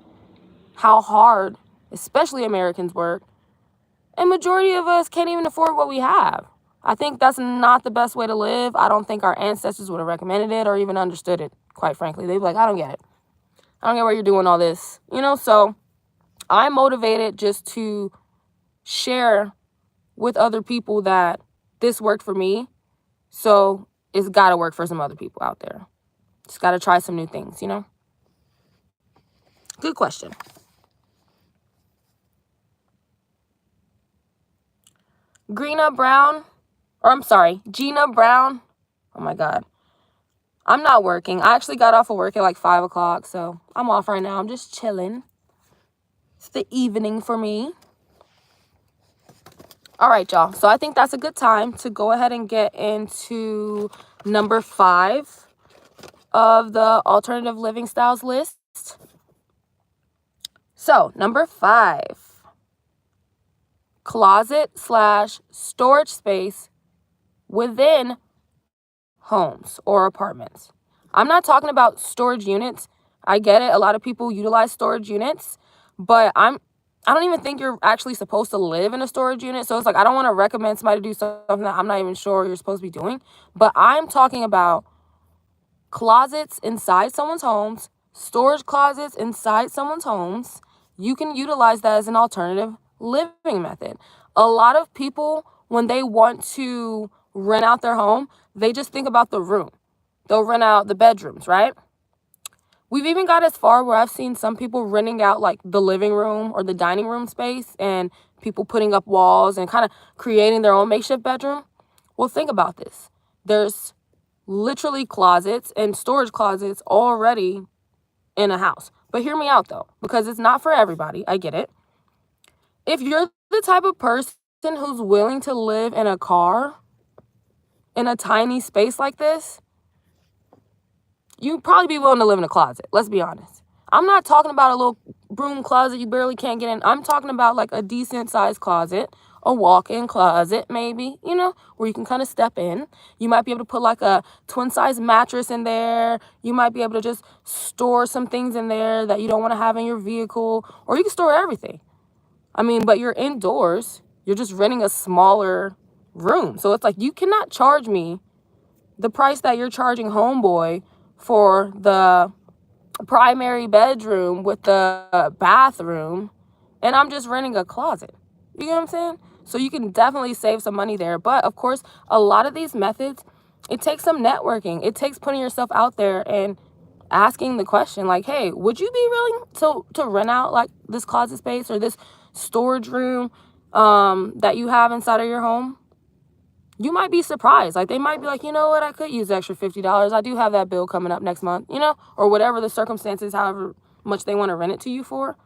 how hard, especially Americans, work. And majority of us can't even afford what we have. I think that's not the best way to live. I don't think our ancestors would have recommended it or even understood it, quite frankly. They'd be like, I don't get it. I don't get why you're doing all this. So I'm motivated just to share with other people that this worked for me. So it's got to work for some other people out there. Just got to try some new things, Good question. Gina Brown. Oh my God. I'm not working. I actually got off of work at like 5 o'clock, so I'm off right now. I'm just chilling. It's the evening for me. All right, y'all. So I think that's a good time to go ahead and get into number 5 of the alternative living styles list. So number 5, closet/storage space within homes or apartments. I'm not talking about storage units. I get it. A lot of people utilize storage units, but I don't even think you're actually supposed to live in a storage unit. So it's like, I don't want to recommend somebody do something that I'm not even sure you're supposed to be doing. But I'm talking about closets inside someone's homes, storage closets inside someone's homes. You can utilize that as an alternative living method. A lot of people, when they want to rent out their home, they just think about the room. They'll rent out the bedrooms, right? We've even got as far where I've seen some people renting out like the living room or the dining room space, and people putting up walls and kind of creating their own makeshift bedroom. Well, think about this. There's literally closets and storage closets already in a house. But hear me out though, because it's not for everybody. I get it. If you're the type of person who's willing to live in a car in a tiny space like this, you'd probably be willing to live in a closet. Let's be honest. I'm not talking about a little broom closet you barely can't get in. I'm talking about like a decent sized closet, a walk-in closet maybe, where you can kind of step in. You might be able to put like a twin size mattress in there. You might be able to just store some things in there that you don't want to have in your vehicle, or you can store everything. But you're indoors. You're just renting a smaller room. So it's like, you cannot charge me the price that you're charging homeboy for the primary bedroom with the bathroom, and I'm just renting a closet. You know what I'm saying? So you can definitely save some money there. But of course, a lot of these methods, it takes some networking. It takes putting yourself out there and asking the question like, hey, would you be willing to rent out like this closet space or this storage room that you have inside of your home? You might be surprised. Like, they might be like, you know what, I could use the extra $50. I do have that bill coming up next month, or whatever the circumstances, however much they want to rent it to you for.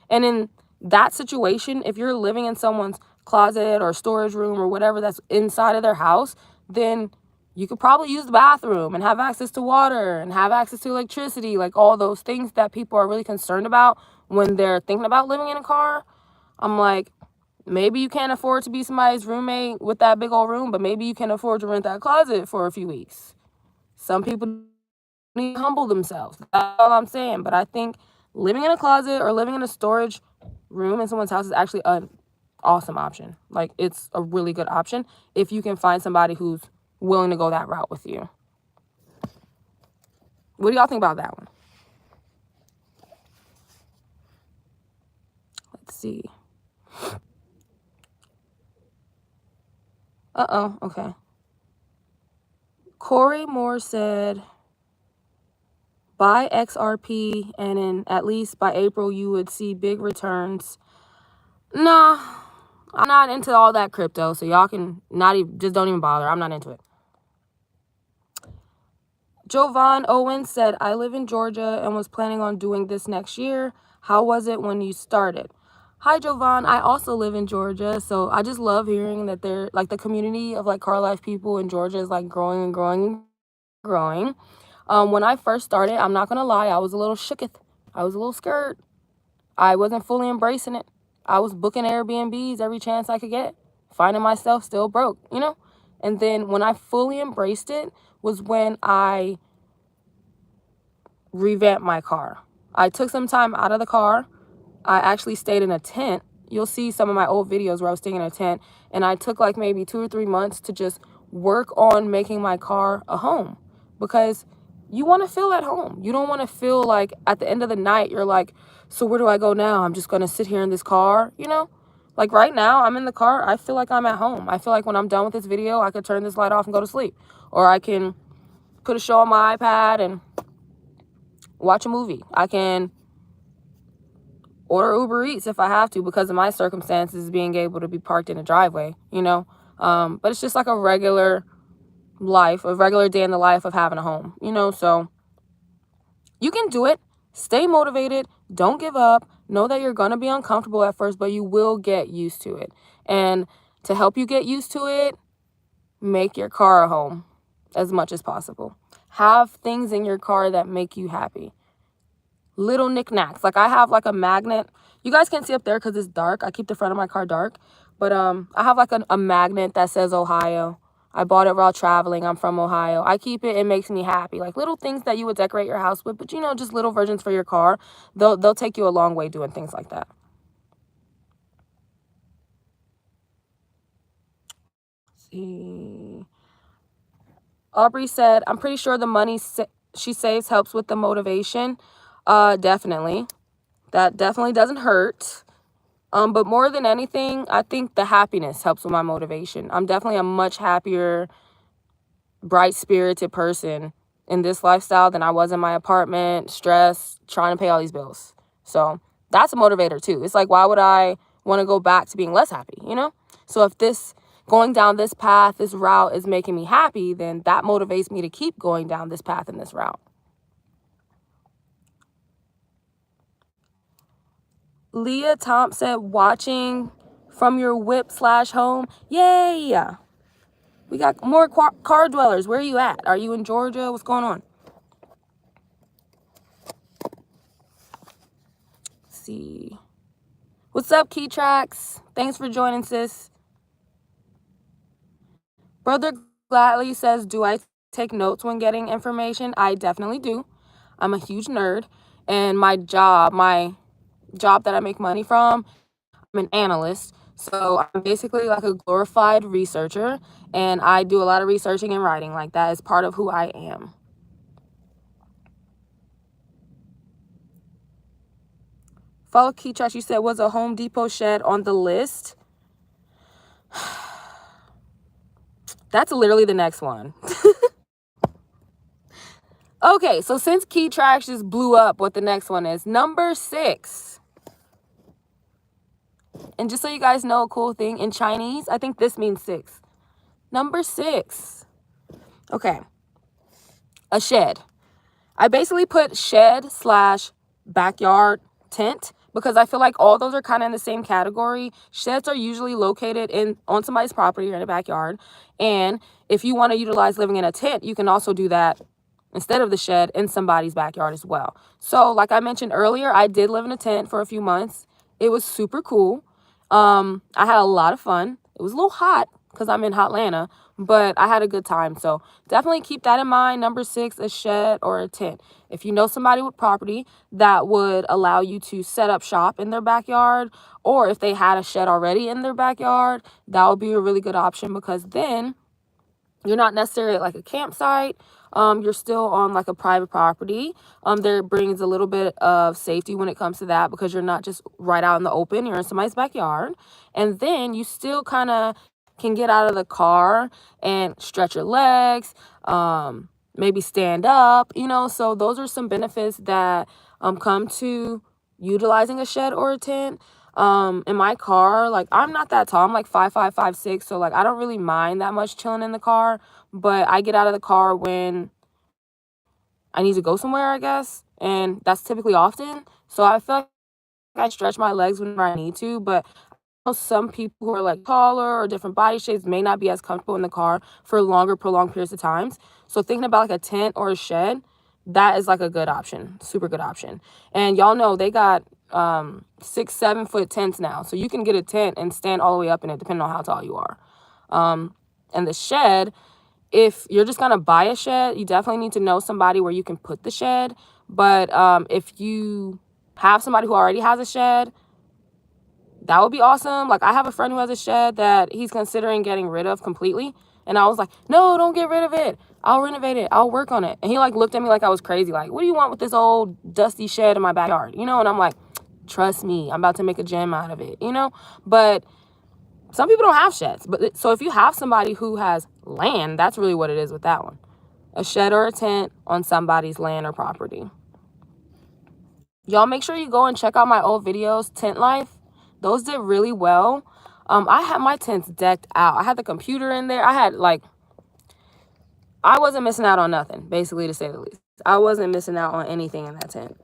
And in that situation, if you're living in someone's closet or storage room or whatever that's inside of their house, then you could probably use the bathroom and have access to water and have access to electricity, like all those things that people are really concerned about when they're thinking about living in a car. I'm like, maybe you can't afford to be somebody's roommate with that big old room, but maybe you can afford to rent that closet for a few weeks. Some people need to humble themselves. That's all I'm saying. But I think living in a closet or living in a storage room in someone's house is actually an awesome option. Like, it's a really good option if you can find somebody who's willing to go that route with you. What do y'all think about that one? Let's see. Okay. Corey Moore said, buy XRP, and in at least by April, you would see big returns. Nah, I'm not into all that crypto, so y'all can just don't even bother. I'm not into it. Jovan Owen said, I live in Georgia and was planning on doing this next year. How was it when you started? Hi, Jovan. I also live in Georgia, so I just love hearing that they're like the community of like car life people in Georgia is like growing and growing and growing. When I first started, I'm not gonna lie, I was a little shooketh. I was a little scared. I wasn't fully embracing it. I was booking Airbnbs every chance I could get, finding myself still broke, you know? And then when I fully embraced it was when I revamped my car. I took some time out of the car. I actually stayed in a tent. You'll see some of my old videos where I was staying in a tent, and I took like maybe 2 or 3 months to just work on making my car a home, because you want to feel at home. You don't want to feel like at the end of the night you're like, so where do I go now? I'm just going to sit here in this car, you know? Like right now, I'm in the car. I feel like I'm at home. I feel like when I'm done with this video, I could turn this light off and go to sleep. Or I can put a show on my iPad and watch a movie. I can order Uber Eats if I have to, because of my circumstances being able to be parked in a driveway, you know? But it's just like a regular life, a regular day in the life of having a home, you know? So you can do it. Stay motivated. Don't give up. Know that you're going to be uncomfortable at first, but you will get used to it. And to help you get used to it, make your car a home as much as possible. Have things in your car that make you happy. Little knickknacks. Like I have like a magnet. You guys can't see up there because it's dark. I keep the front of my car dark. But I have like a magnet that says Ohio. I bought it while traveling. I'm from Ohio. I keep it. It makes me happy. Like little things that you would decorate your house with, but you know, just little versions for your car. They'll take you a long way doing things like that. Let's see. Aubrey said, I'm pretty sure the money she saves helps with the motivation. Definitely. That definitely doesn't hurt. But more than anything, I think the happiness helps with my motivation. I'm definitely a much happier, bright-spirited person in this lifestyle than I was in my apartment, stressed, trying to pay all these bills. So that's a motivator too. It's like, why would I want to go back to being less happy, you know? So if this going down this path, this route is making me happy, then that motivates me to keep going down this path and this route. Leah Tomp said, watching from your whip/home. Yay! We got more car dwellers. Where are you at? Are you in Georgia? What's going on? Let's see. What's up, Key Tracks? Thanks for joining, sis. Brother Gladly says, do I take notes when getting information? I definitely do. I'm a huge nerd. And my job that I make money from, I'm an analyst. So I'm basically like a glorified researcher, and I do a lot of researching and writing. Like that is part of who I am. Follow Key Tracks, you said, was a Home Depot shed on the list? That's literally the next one. Okay, so since Key Tracks just blew up, what the next one is, number 6. And just so you guys know a cool thing, in Chinese, I think this means 6. Number 6. Okay. A shed. I basically put shed/backyard tent because I feel like all those are kind of in the same category. Sheds are usually located on somebody's property or in a backyard. And if you want to utilize living in a tent, you can also do that instead of the shed in somebody's backyard as well. So like I mentioned earlier, I did live in a tent for a few months. It was super cool. I had a lot of fun. It was a little hot because I'm in Hotlanta, but I had a good time. So definitely keep that in mind. Number 6, a shed or a tent. If you know somebody with property that would allow you to set up shop in their backyard, or if they had a shed already in their backyard, that would be a really good option, because then you're not necessarily at like a campsite. You're still on like a private property. There brings a little bit of safety when it comes to that, because you're not just right out in the open. You're in somebody's backyard. And then you still kind of can get out of the car and stretch your legs, maybe stand up, you know. So those are some benefits that come to utilizing a shed or a tent. In my car, like I'm not that tall. I'm like 5'5", 5'6", so like I don't really mind that much chilling in the car, but I get out of the car when I need to go somewhere, I guess, and that's typically often. So I feel like I stretch my legs whenever I need to, but I know some people who are like taller or different body shapes may not be as comfortable in the car for longer, prolonged periods of times. So thinking about like a tent or a shed, that is like a good option, super good option. And y'all know they got 6-7 foot tents now, so you can get a tent and stand all the way up in it depending on how tall you are. And the shed, if you're just gonna buy a shed, you definitely need to know somebody where you can put the shed. But if you have somebody who already has a shed, that would be awesome. Like, I have a friend who has a shed that he's considering getting rid of completely. And I was like, no, don't get rid of it. I'll renovate it. I'll work on it. And he like looked at me like I was crazy. Like, what do you want with this old dusty shed in my backyard? You know? And I'm like, trust me, I'm about to make a gym out of it, you know? But some people don't have sheds. But so if you have somebody who has land, that's really what it is with that one. A shed or a tent on somebody's land or property. Y'all make sure you go and check out my old videos, Tent Life. Those did really well. I had my tents decked out. I had the computer in there. I wasn't missing out on nothing, basically, to say the least. I wasn't missing out on anything in that tent.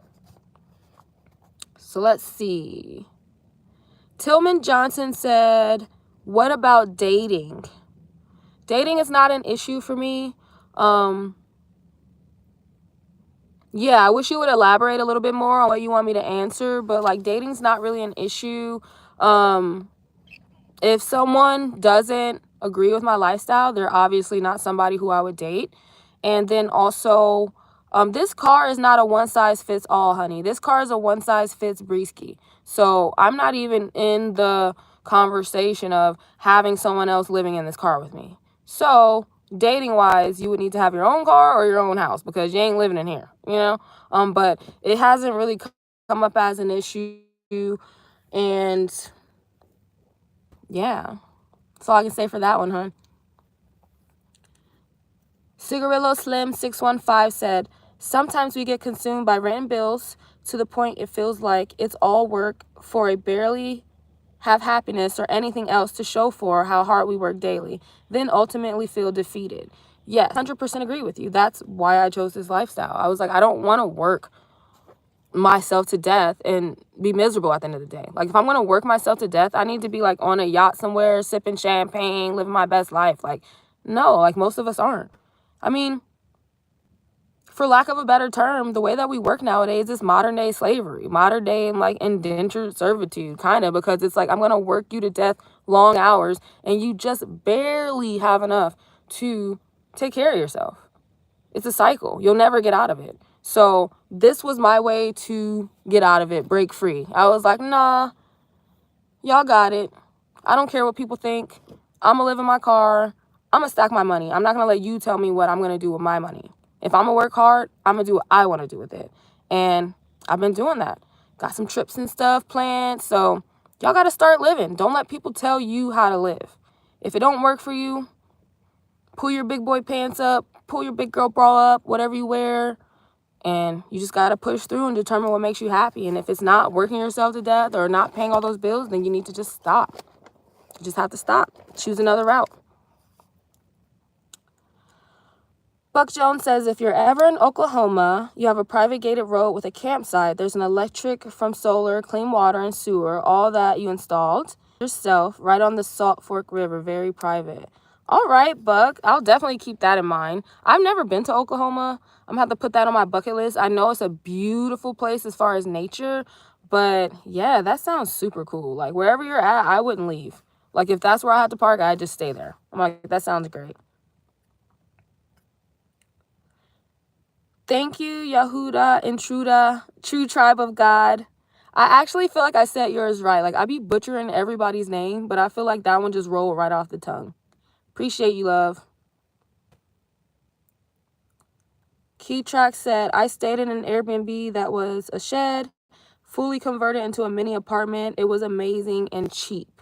So let's see. Tillman Johnson said, what about dating? Dating is not an issue for me. Yeah, I wish you would elaborate a little bit more on what you want me to answer, but like dating's not really an issue. If someone doesn't agree with my lifestyle, they're obviously not somebody who I would date. And then also, this car is not a one size fits all, honey. This car is a one size fits Breeski. So I'm not even in the conversation of having someone else living in this car with me. So dating wise, you would need to have your own car or your own house because you ain't living in here, you know? But it hasn't really come up as an issue. And yeah, that's all I can say for that one, huh? Cigarillo Slim 615 said, sometimes we get consumed by rent and bills to the point it feels like it's all work for a barely have happiness or anything else to show for how hard we work daily, then ultimately feel defeated. Yes, 100% agree with you. That's why I chose this lifestyle. I was like, I don't want to work myself to death and be miserable at the end of the day. Like, if I'm going to work myself to death, I need to be like on a yacht somewhere, sipping champagne, living my best life. Like, no, like most of us aren't. I mean, for lack of a better term, the way that we work nowadays is modern day slavery, modern day and like indentured servitude, kind of, because it's like, I'm going to work you to death long hours and you just barely have enough to take care of yourself. It's a cycle. You'll never get out of it. So this was my way to get out of it, break free. I was like, nah, y'all got it. I don't care what people think. I'm going to live in my car. I'm going to stack my money. I'm not going to let you tell me what I'm going to do with my money. If I'm going to work hard, I'm going to do what I want to do with it. And I've been doing that. Got some trips and stuff planned. So y'all got to start living. Don't let people tell you how to live. If it don't work for you, pull your big boy pants up, pull your big girl bra up, whatever you wear. And you just got to push through and determine what makes you happy. And if it's not working yourself to death or not paying all those bills, then you need to just stop. You just have to stop. Choose another route. Buck Jones says, if you're ever in Oklahoma, you have a private gated road with a campsite. There's an electric from solar, clean water, and sewer, all that you installed yourself right on the Salt Fork River. Very private. All right, Buck. I'll definitely keep that in mind. I've never been to Oklahoma. I'm going to have to put that on my bucket list. I know it's a beautiful place as far as nature, but yeah, that sounds super cool. Like, wherever you're at, I wouldn't leave. Like, if that's where I had to park, I'd just stay there. I'm like, that sounds great. Thank you, Yahuda, Intruda, True Tribe of God. I actually feel like I said yours right. Like, I be butchering everybody's name, but I feel like that one just rolled right off the tongue. Appreciate you, love. Keytrack said, I stayed in an Airbnb that was a shed, fully converted into a mini apartment. It was amazing and cheap.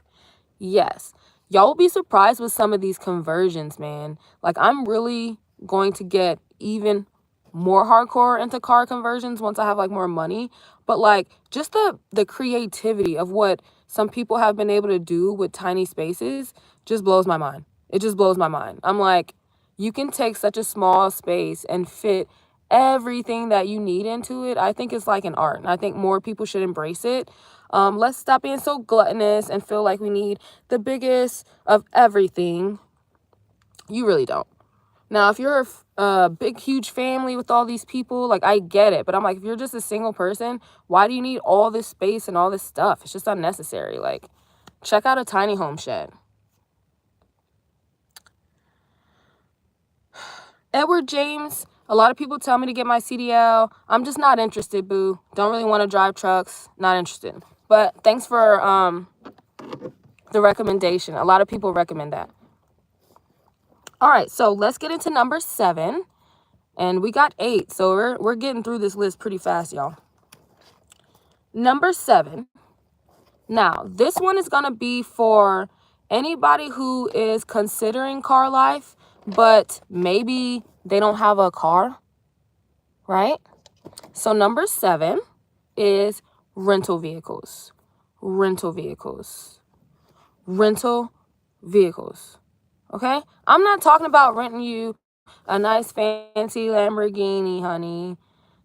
Yes. Y'all will be surprised with some of these conversions, man. Like, I'm really going to get even more hardcore into car conversions once I have like more money. But like, just the creativity of what some people have been able to do with tiny spaces just blows my mind. It just blows my mind. I'm like, you can take such a small space and fit everything that you need into it. I think it's like an art, and I think more people should embrace it. Let's stop being so gluttonous and feel like we need the biggest of everything. You really don't. Now, if you're a big, huge family with all these people, like, I get it. But I'm like, if you're just a single person, why do you need all this space and all this stuff? It's just unnecessary. Like, check out a tiny home shed. Edward James, a lot of people tell me to get my CDL. I'm just not interested, boo. Don't really want to drive trucks. Not interested. But thanks for the recommendation. A lot of people recommend that. All right, so let's get into number 7. And we got 8, so we're getting through this list pretty fast, y'all. Number 7. Now, this one is going to be for anybody who is considering car life, but maybe they don't have a car, right? So number 7 is rental vehicles. Rental vehicles. Rental vehicles. Okay? I'm not talking about renting you a nice fancy Lamborghini, honey.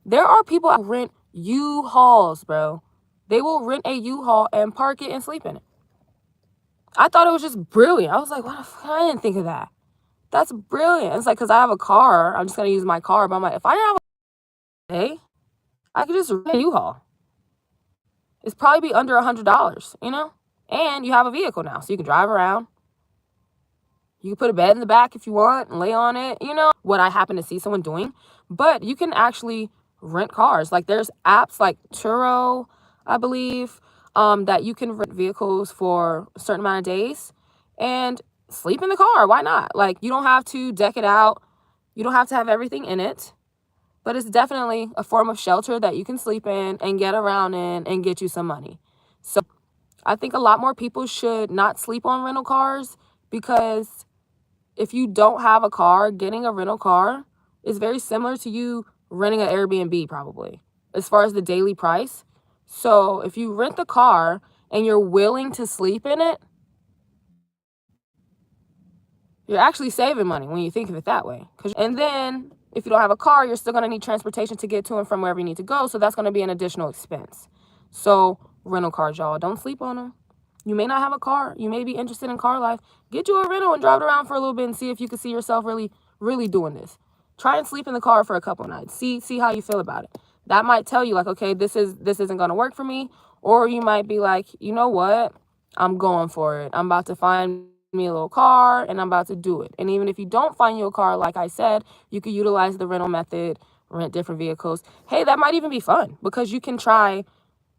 There are people who rent U-Hauls, bro. They will rent a U-Haul and park it and sleep in it. I thought it was just brilliant. I was like, what the fuck? I didn't think of that. That's brilliant. It's like, because I have a car, I'm just going to use my car. But I'm like, if I didn't have a day, I could just rent a U-Haul. It's probably be under $100, you know? And you have a vehicle now, so you can drive around. You can put a bed in the back if you want and lay on it, you know, what I happen to see someone doing. But you can actually rent cars. Like, there's apps like Turo, I believe, that you can rent vehicles for a certain amount of days and sleep in the car. Why not? Like, you don't have to deck it out. You don't have to have everything in it. But it's definitely a form of shelter that you can sleep in and get around in and get you some money. So I think a lot more people should not sleep on rental cars, because if you don't have a car, getting a rental car is very similar to you renting an Airbnb, probably, as far as the daily price. So if you rent the car and you're willing to sleep in it, you're actually saving money when you think of it that way. And then if you don't have a car, you're still going to need transportation to get to and from wherever you need to go. So that's going to be an additional expense. So rental cars, y'all, don't sleep on them. You may not have a car. You may be interested in car life. Get you a rental and drive it around for a little bit and see if you can see yourself really doing this. Try and sleep in the car for a couple nights. See how you feel about it. That might tell you, like, okay, this isn't going to work for me. Or you might be like, you know what? I'm going for it. I'm about to find me a little car and I'm about to do it. And even if you don't find you a car, like I said, you could utilize the rental method, rent different vehicles. Hey, that might even be fun, because you can try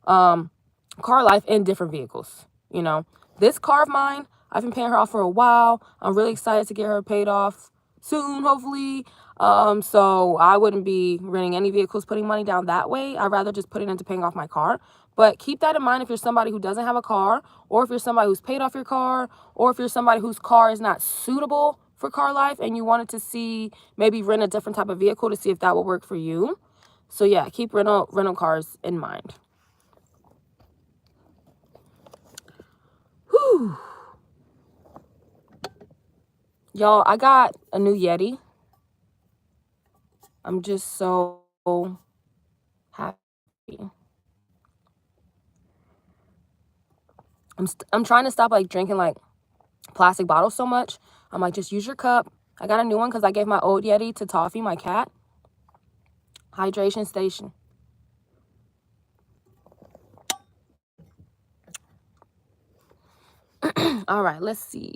car life in different vehicles. You know, this car of mine, I've been paying her off for a while. I'm really excited to get her paid off soon, hopefully. So I wouldn't be renting any vehicles, putting money down that way. I'd rather just put it into paying off my car. But keep that in mind if you're somebody who doesn't have a car, or if you're somebody who's paid off your car, or if you're somebody whose car is not suitable for car life and you wanted to see, maybe rent a different type of vehicle to see if that will work for you. So yeah, keep rental cars in mind. Whew. Y'all, I got a new Yeti. I'm just so happy. I'm trying to stop, like, drinking, like, plastic bottles so much. I'm like, just use your cup. I got a new one because I gave my old Yeti to Toffee, my cat. Hydration station. All right, let's see.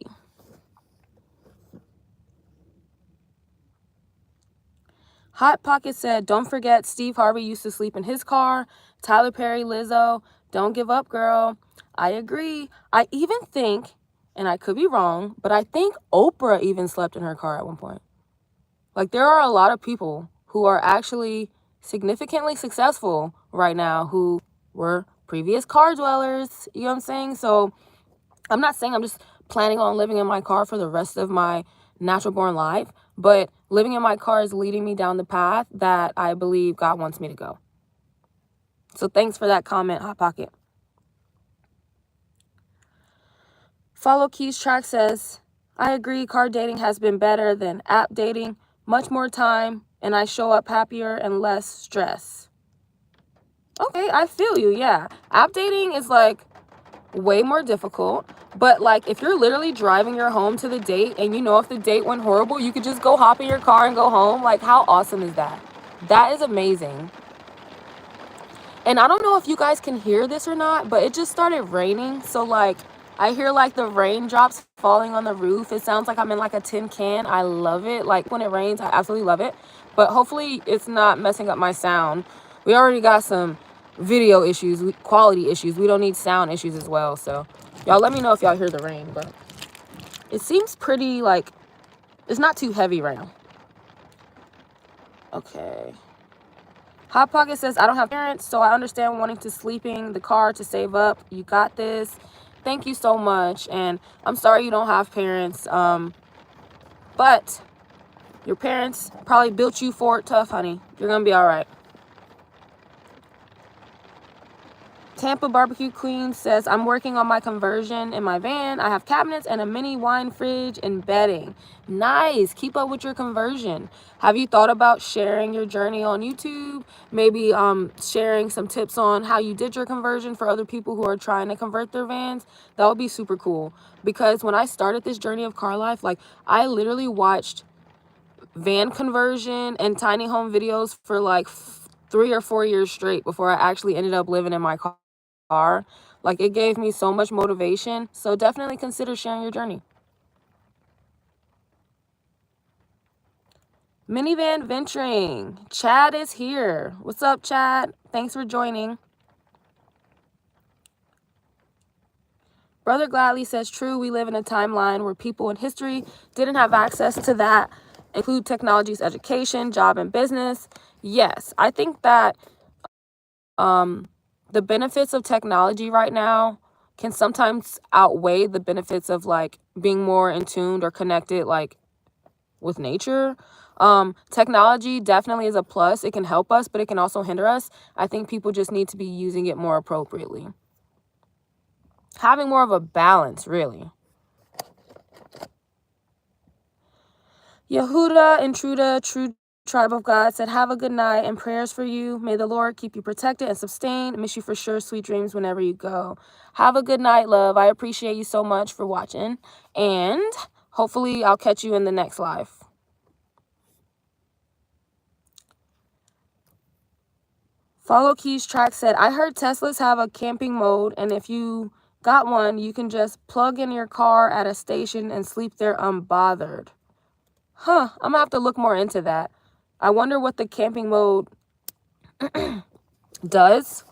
Hot Pocket said, don't forget Steve Harvey used to sleep in his car. Tyler Perry, Lizzo, don't give up, girl. I agree. I even think, and I could be wrong, but I think Oprah even slept in her car at one point. Like, there are a lot of people who are actually significantly successful right now who were previous car dwellers. You know what I'm saying? So I'm not saying I'm just planning on living in my car for the rest of my natural born life, but living in my car is leading me down the path that I believe God wants me to go. So thanks for that comment, Hot Pocket. Follow Keys Track says, I agree, car dating has been better than app dating. Much more time, and I show up happier and less stress. Okay, I feel you, yeah. App dating is, like, way more difficult, But like, if you're literally driving your home to the date and you know if the date went horrible, you could just go hop in your car and go home. Like, how awesome is that? That is amazing. And I don't know if you guys can hear this or not, but it just started raining. So like, I hear like the raindrops falling on the roof. It sounds like I'm in like a tin can. I love it. Like when it rains, I absolutely love it. But hopefully it's not messing up my sound. We already got some video issues, quality issues. We don't need sound issues as well. So y'all let me know if y'all hear the rain. But it seems pretty like, it's not too heavy right now. Okay. Hot Pocket says, I don't have parents, so I understand wanting to sleeping the car to save up. You got this. Thank you so much. And I'm sorry you don't have parents. But your parents probably built you for it tough, honey. You're going to be all right. Tampa Barbecue Queen says, I'm working on my conversion in my van. I have cabinets and a mini wine fridge and bedding. Nice. Keep up with your conversion. Have you thought about sharing your journey on YouTube? Maybe sharing some tips on how you did your conversion for other people who are trying to convert their vans? That would be super cool. Because when I started this journey of car life, like I literally watched van conversion and tiny home videos for like 3 or 4 years straight before I actually ended up living in my car. Like it gave me so much motivation. So definitely consider sharing your journey. Minivan venturing. Chad is here. What's up, Chad? Thanks for joining. Brother Gladly says, true, we live in a timeline where people in history didn't have access to that. Include technology's education, job, and business. Yes, I think that the benefits of technology right now can sometimes outweigh the benefits of like being more in tuned or connected like with nature. Technology definitely is a plus. It can help us, but it can also hinder us. I think people just need to be using it more appropriately. Having more of a balance, really. Yehuda Intruda, true tribe of God, said, have a good night and prayers for you. May the Lord keep you protected and sustained. Miss you for sure. Sweet dreams whenever you go. Have a good night, love. I appreciate you so much for watching. And hopefully I'll catch you in the next live. Follow Keys Track said, I heard Teslas have a camping mode, and if you got one, you can just plug in your car at a station and sleep there unbothered. Huh, I'm gonna have to look more into that. I wonder what the camping mode does.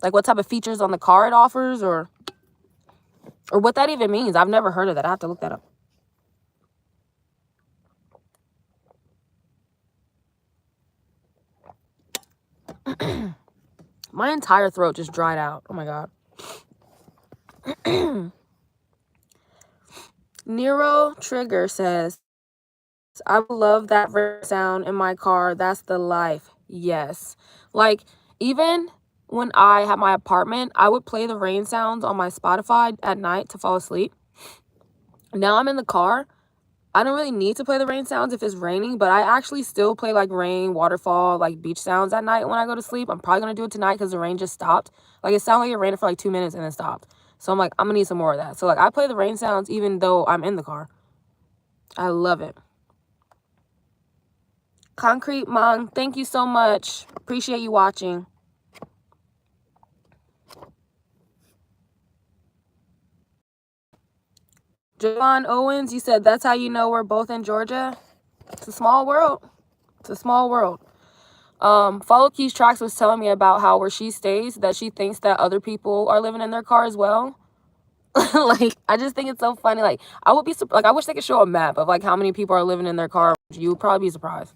Like what type of features on the car it offers, or what that even means. I've never heard of that. I have to look that up. My entire throat just dried out. Oh my God. Nero Trigger says, I love that sound in my car. That's the life. Yes. Like, even when I had my apartment, I would play the rain sounds on my Spotify at night to fall asleep. Now I'm in the car. I don't really need to play the rain sounds if it's raining, but I actually still play like rain, waterfall, like beach sounds at night when I go to sleep. I'm probably going to do it tonight because the rain just stopped. Like it sounded like it rained for like 2 minutes and then stopped. So I'm like, I'm going to need some more of that. So like I play the rain sounds even though I'm in the car. I love it. Concrete Mong, thank you so much. Appreciate you watching. Javon Owens, you said that's how you know we're both in Georgia. It's a small world. It's a small world. Follow Keys Tracks was telling me about how where she stays, that she thinks that other people are living in their car as well. Like, I just think it's so funny. Like, I would be like, I wish they could show a map of like how many people are living in their car. You would probably be surprised.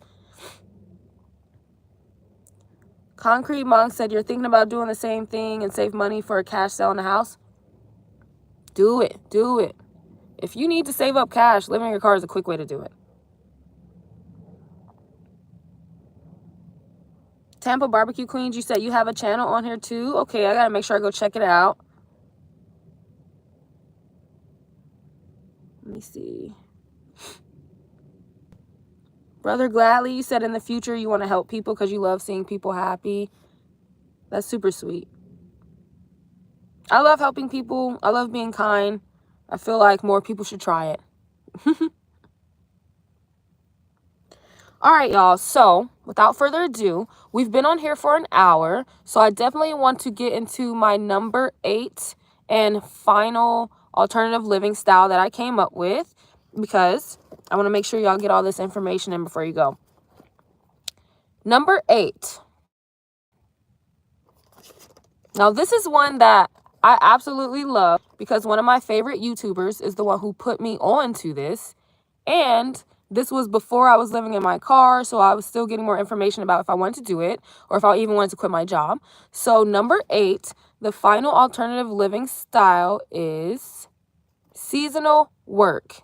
Concrete Monk said, you're thinking about doing the same thing and save money for a cash sale in the house? Do it. Do it. If you need to save up cash, living in your car is a quick way to do it. Tampa Barbecue Queens, you said you have a channel on here too? Okay, I gotta make sure I go check it out. Let me see. Brother Gladly, you said in the future you want to help people because you love seeing people happy. That's super sweet. I love helping people. I love being kind. I feel like more people should try it. All right, y'all. So without further ado, we've been on here for an hour. So I definitely want to get into my number 8 and final alternative living style that I came up with, because I want to make sure y'all get all this information in before you go. Number 8. Now, this is one that I absolutely love because one of my favorite YouTubers is the one who put me on to this. And this was before I was living in my car, so I was still getting more information about if I wanted to do it or if I even wanted to quit my job. So number 8, the final alternative living style is seasonal work.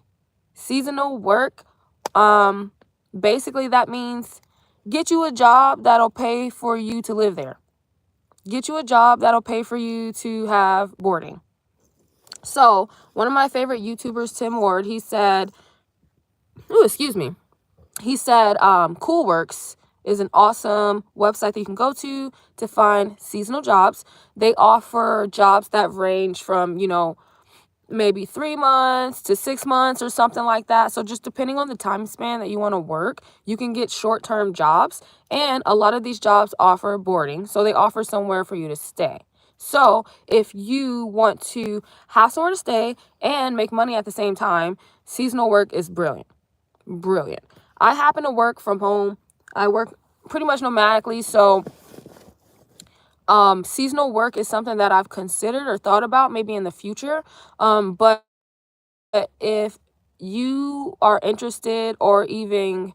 Seasonal work, basically that means get you a job that'll pay for you to live there. Get you a job that'll pay for you to have boarding. So one of my favorite YouTubers, Tim Ward, he said, Coolworks is an awesome website that you can go to find seasonal jobs. They offer jobs that range from, maybe 3 months to 6 months or something like that. So just depending on the time span that you want to work, you can get short-term jobs. And a lot of these jobs offer boarding. So they offer somewhere for you to stay. So if you want to have somewhere to stay and make money at the same time, seasonal work is brilliant. Brilliant. I happen to work from home. I work pretty much nomadically. So seasonal work is something that I've considered or thought about maybe in the future. But if you are interested or even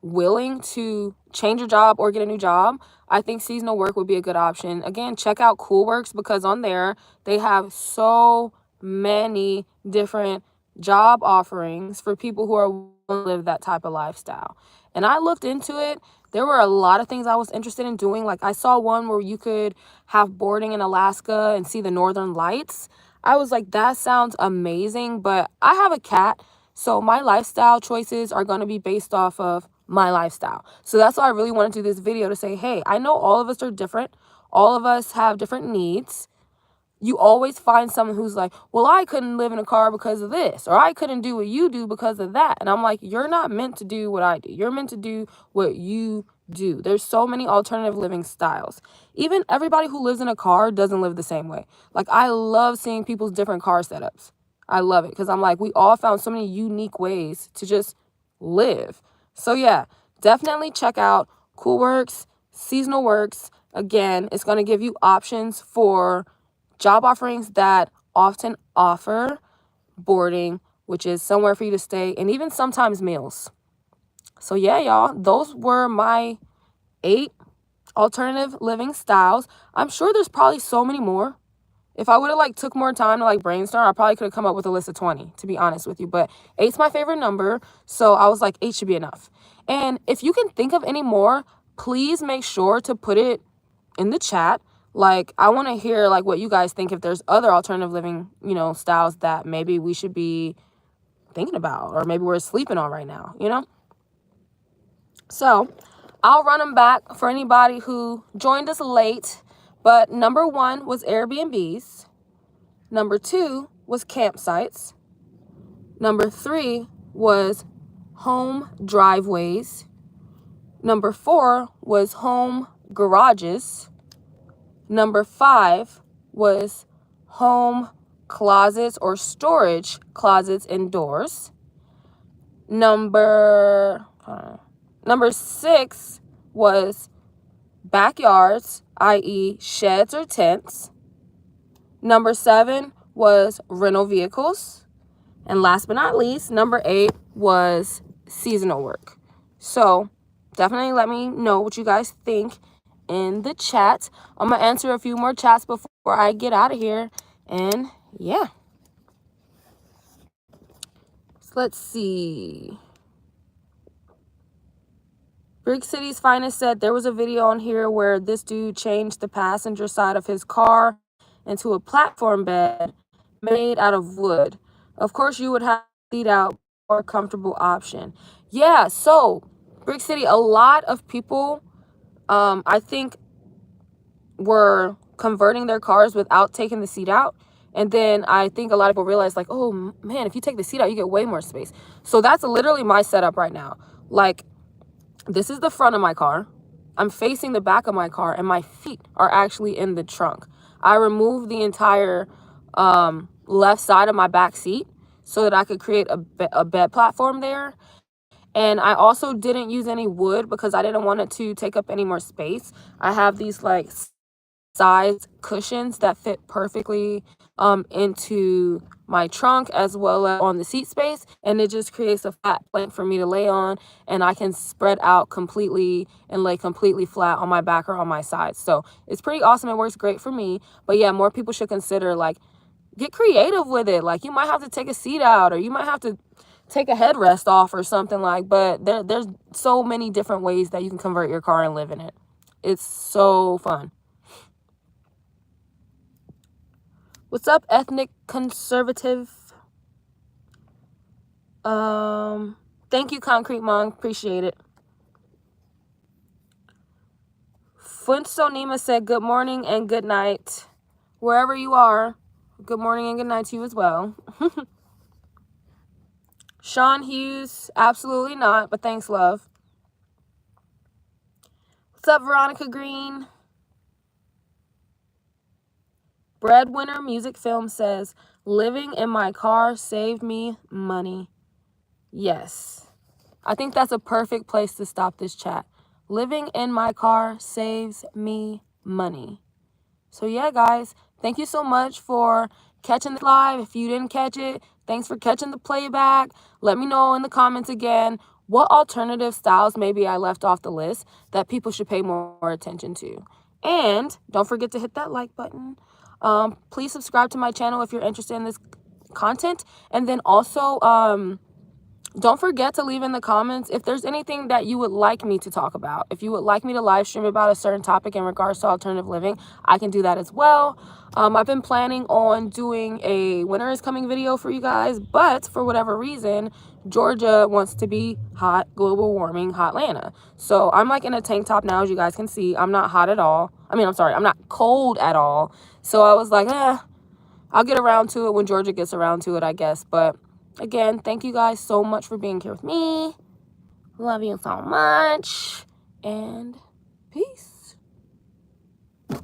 willing to change your job or get a new job, I think seasonal work would be a good option. Again, check out Coolworks because on there they have so many different job offerings for people who are willing to live that type of lifestyle. And I looked into it. There were a lot of things I was interested in doing. Like I saw one where you could have boarding in Alaska and see the northern lights. I was like, that sounds amazing, but I have a cat, so my lifestyle choices are going to be based off of my lifestyle. So that's why I really wanted to do this video to say, hey, I know all of us are different. All of us have different needs. You always find someone who's like, well, I couldn't live in a car because of this, or I couldn't do what you do because of that. And I'm like, you're not meant to do what I do. You're meant to do what you do. There's so many alternative living styles. Even everybody who lives in a car doesn't live the same way. Like, I love seeing people's different car setups. I love it because I'm like, we all found so many unique ways to just live. So yeah, definitely check out Coolworks, Seasonal Works. Again, it's going to give you options for job offerings that often offer boarding, which is somewhere for you to stay, and even sometimes meals. So yeah, y'all, those were my 8 alternative living styles. I'm sure there's probably so many more. If I would have took more time to brainstorm, I probably could have come up with a list of 20, to be honest with you. But 8's my favorite number, so I was like, 8 should be enough. And if you can think of any more, please make sure to put it in the chat. I want to hear what you guys think, if there's other alternative living, styles that maybe we should be thinking about, or maybe we're sleeping on right now, So I'll run them back for anybody who joined us late. But number 1 was Airbnbs. Number 2 was campsites. Number 3 was home driveways. Number 4 was home garages. Number 5 was home closets or storage closets indoors. Number 6 was backyards, i.e. sheds or tents. Number 7 was rental vehicles. And last but not least, number 8 was seasonal work. So definitely let me know what you guys think in the chat. I'm going to answer a few more chats before I get out of here. And yeah. So let's see. Brick City's Finest said there was a video on here where this dude changed the passenger side of his car into a platform bed made out of wood. Of course, you would have to lead out a more comfortable option. Yeah, so Brick City, a lot of people, I think, were converting their cars without taking the seat out. And then I think a lot of people realize, like, oh man, if you take the seat out, you get way more space. So that's literally my setup right now. Like, this is the front of my car. I'm facing the back of my car, and my feet are actually in the trunk. I removed the entire left side of my back seat so that I could create a bed platform there. And I also didn't use any wood because I didn't want it to take up any more space. I have these like size cushions that fit perfectly into my trunk as well as on the seat space, and it just creates a flat plank for me to lay on, and I can spread out completely and lay completely flat on my back or on my sides. So it's pretty awesome. It works great for me. But yeah, more people should consider, like, get creative with it. Like, you might have to take a seat out, or you might have to take a headrest off or something, like, but there's so many different ways that you can convert your car and live in it. It's so fun. What's up, ethnic conservative? Thank you, Concrete Monk. Appreciate it. Funsonima said good morning and good night. Wherever you are, good morning and good night to you as well. Sean Hughes, absolutely not, but thanks, love. What's up, Veronica Green? Breadwinner Music Film says, living in my car saved me money. Yes. I think that's a perfect place to stop this chat. Living in my car saves me money. So yeah, guys, thank you so much for catching the live. If you didn't catch it, thanks for catching the playback. Let me know in the comments again what alternative styles maybe I left off the list that people should pay more attention to. And don't forget to hit that like button. Please subscribe to my channel if you're interested in this content. And then also, don't forget to leave in the comments if there's anything that you would like me to talk about. If you would like me to live stream about a certain topic in regards to alternative living, I can do that as well. I've been planning on doing a winter is coming video for you guys, but for whatever reason, Georgia wants to be hot, global warming, hot Atlanta. So I'm like in a tank top now, as you guys can see. I'm not hot at all. I mean, I'm sorry, I'm not cold at all. So I was like, I'll get around to it when Georgia gets around to it, I guess. But again, thank you guys so much for being here with me. Love you so much. And peace.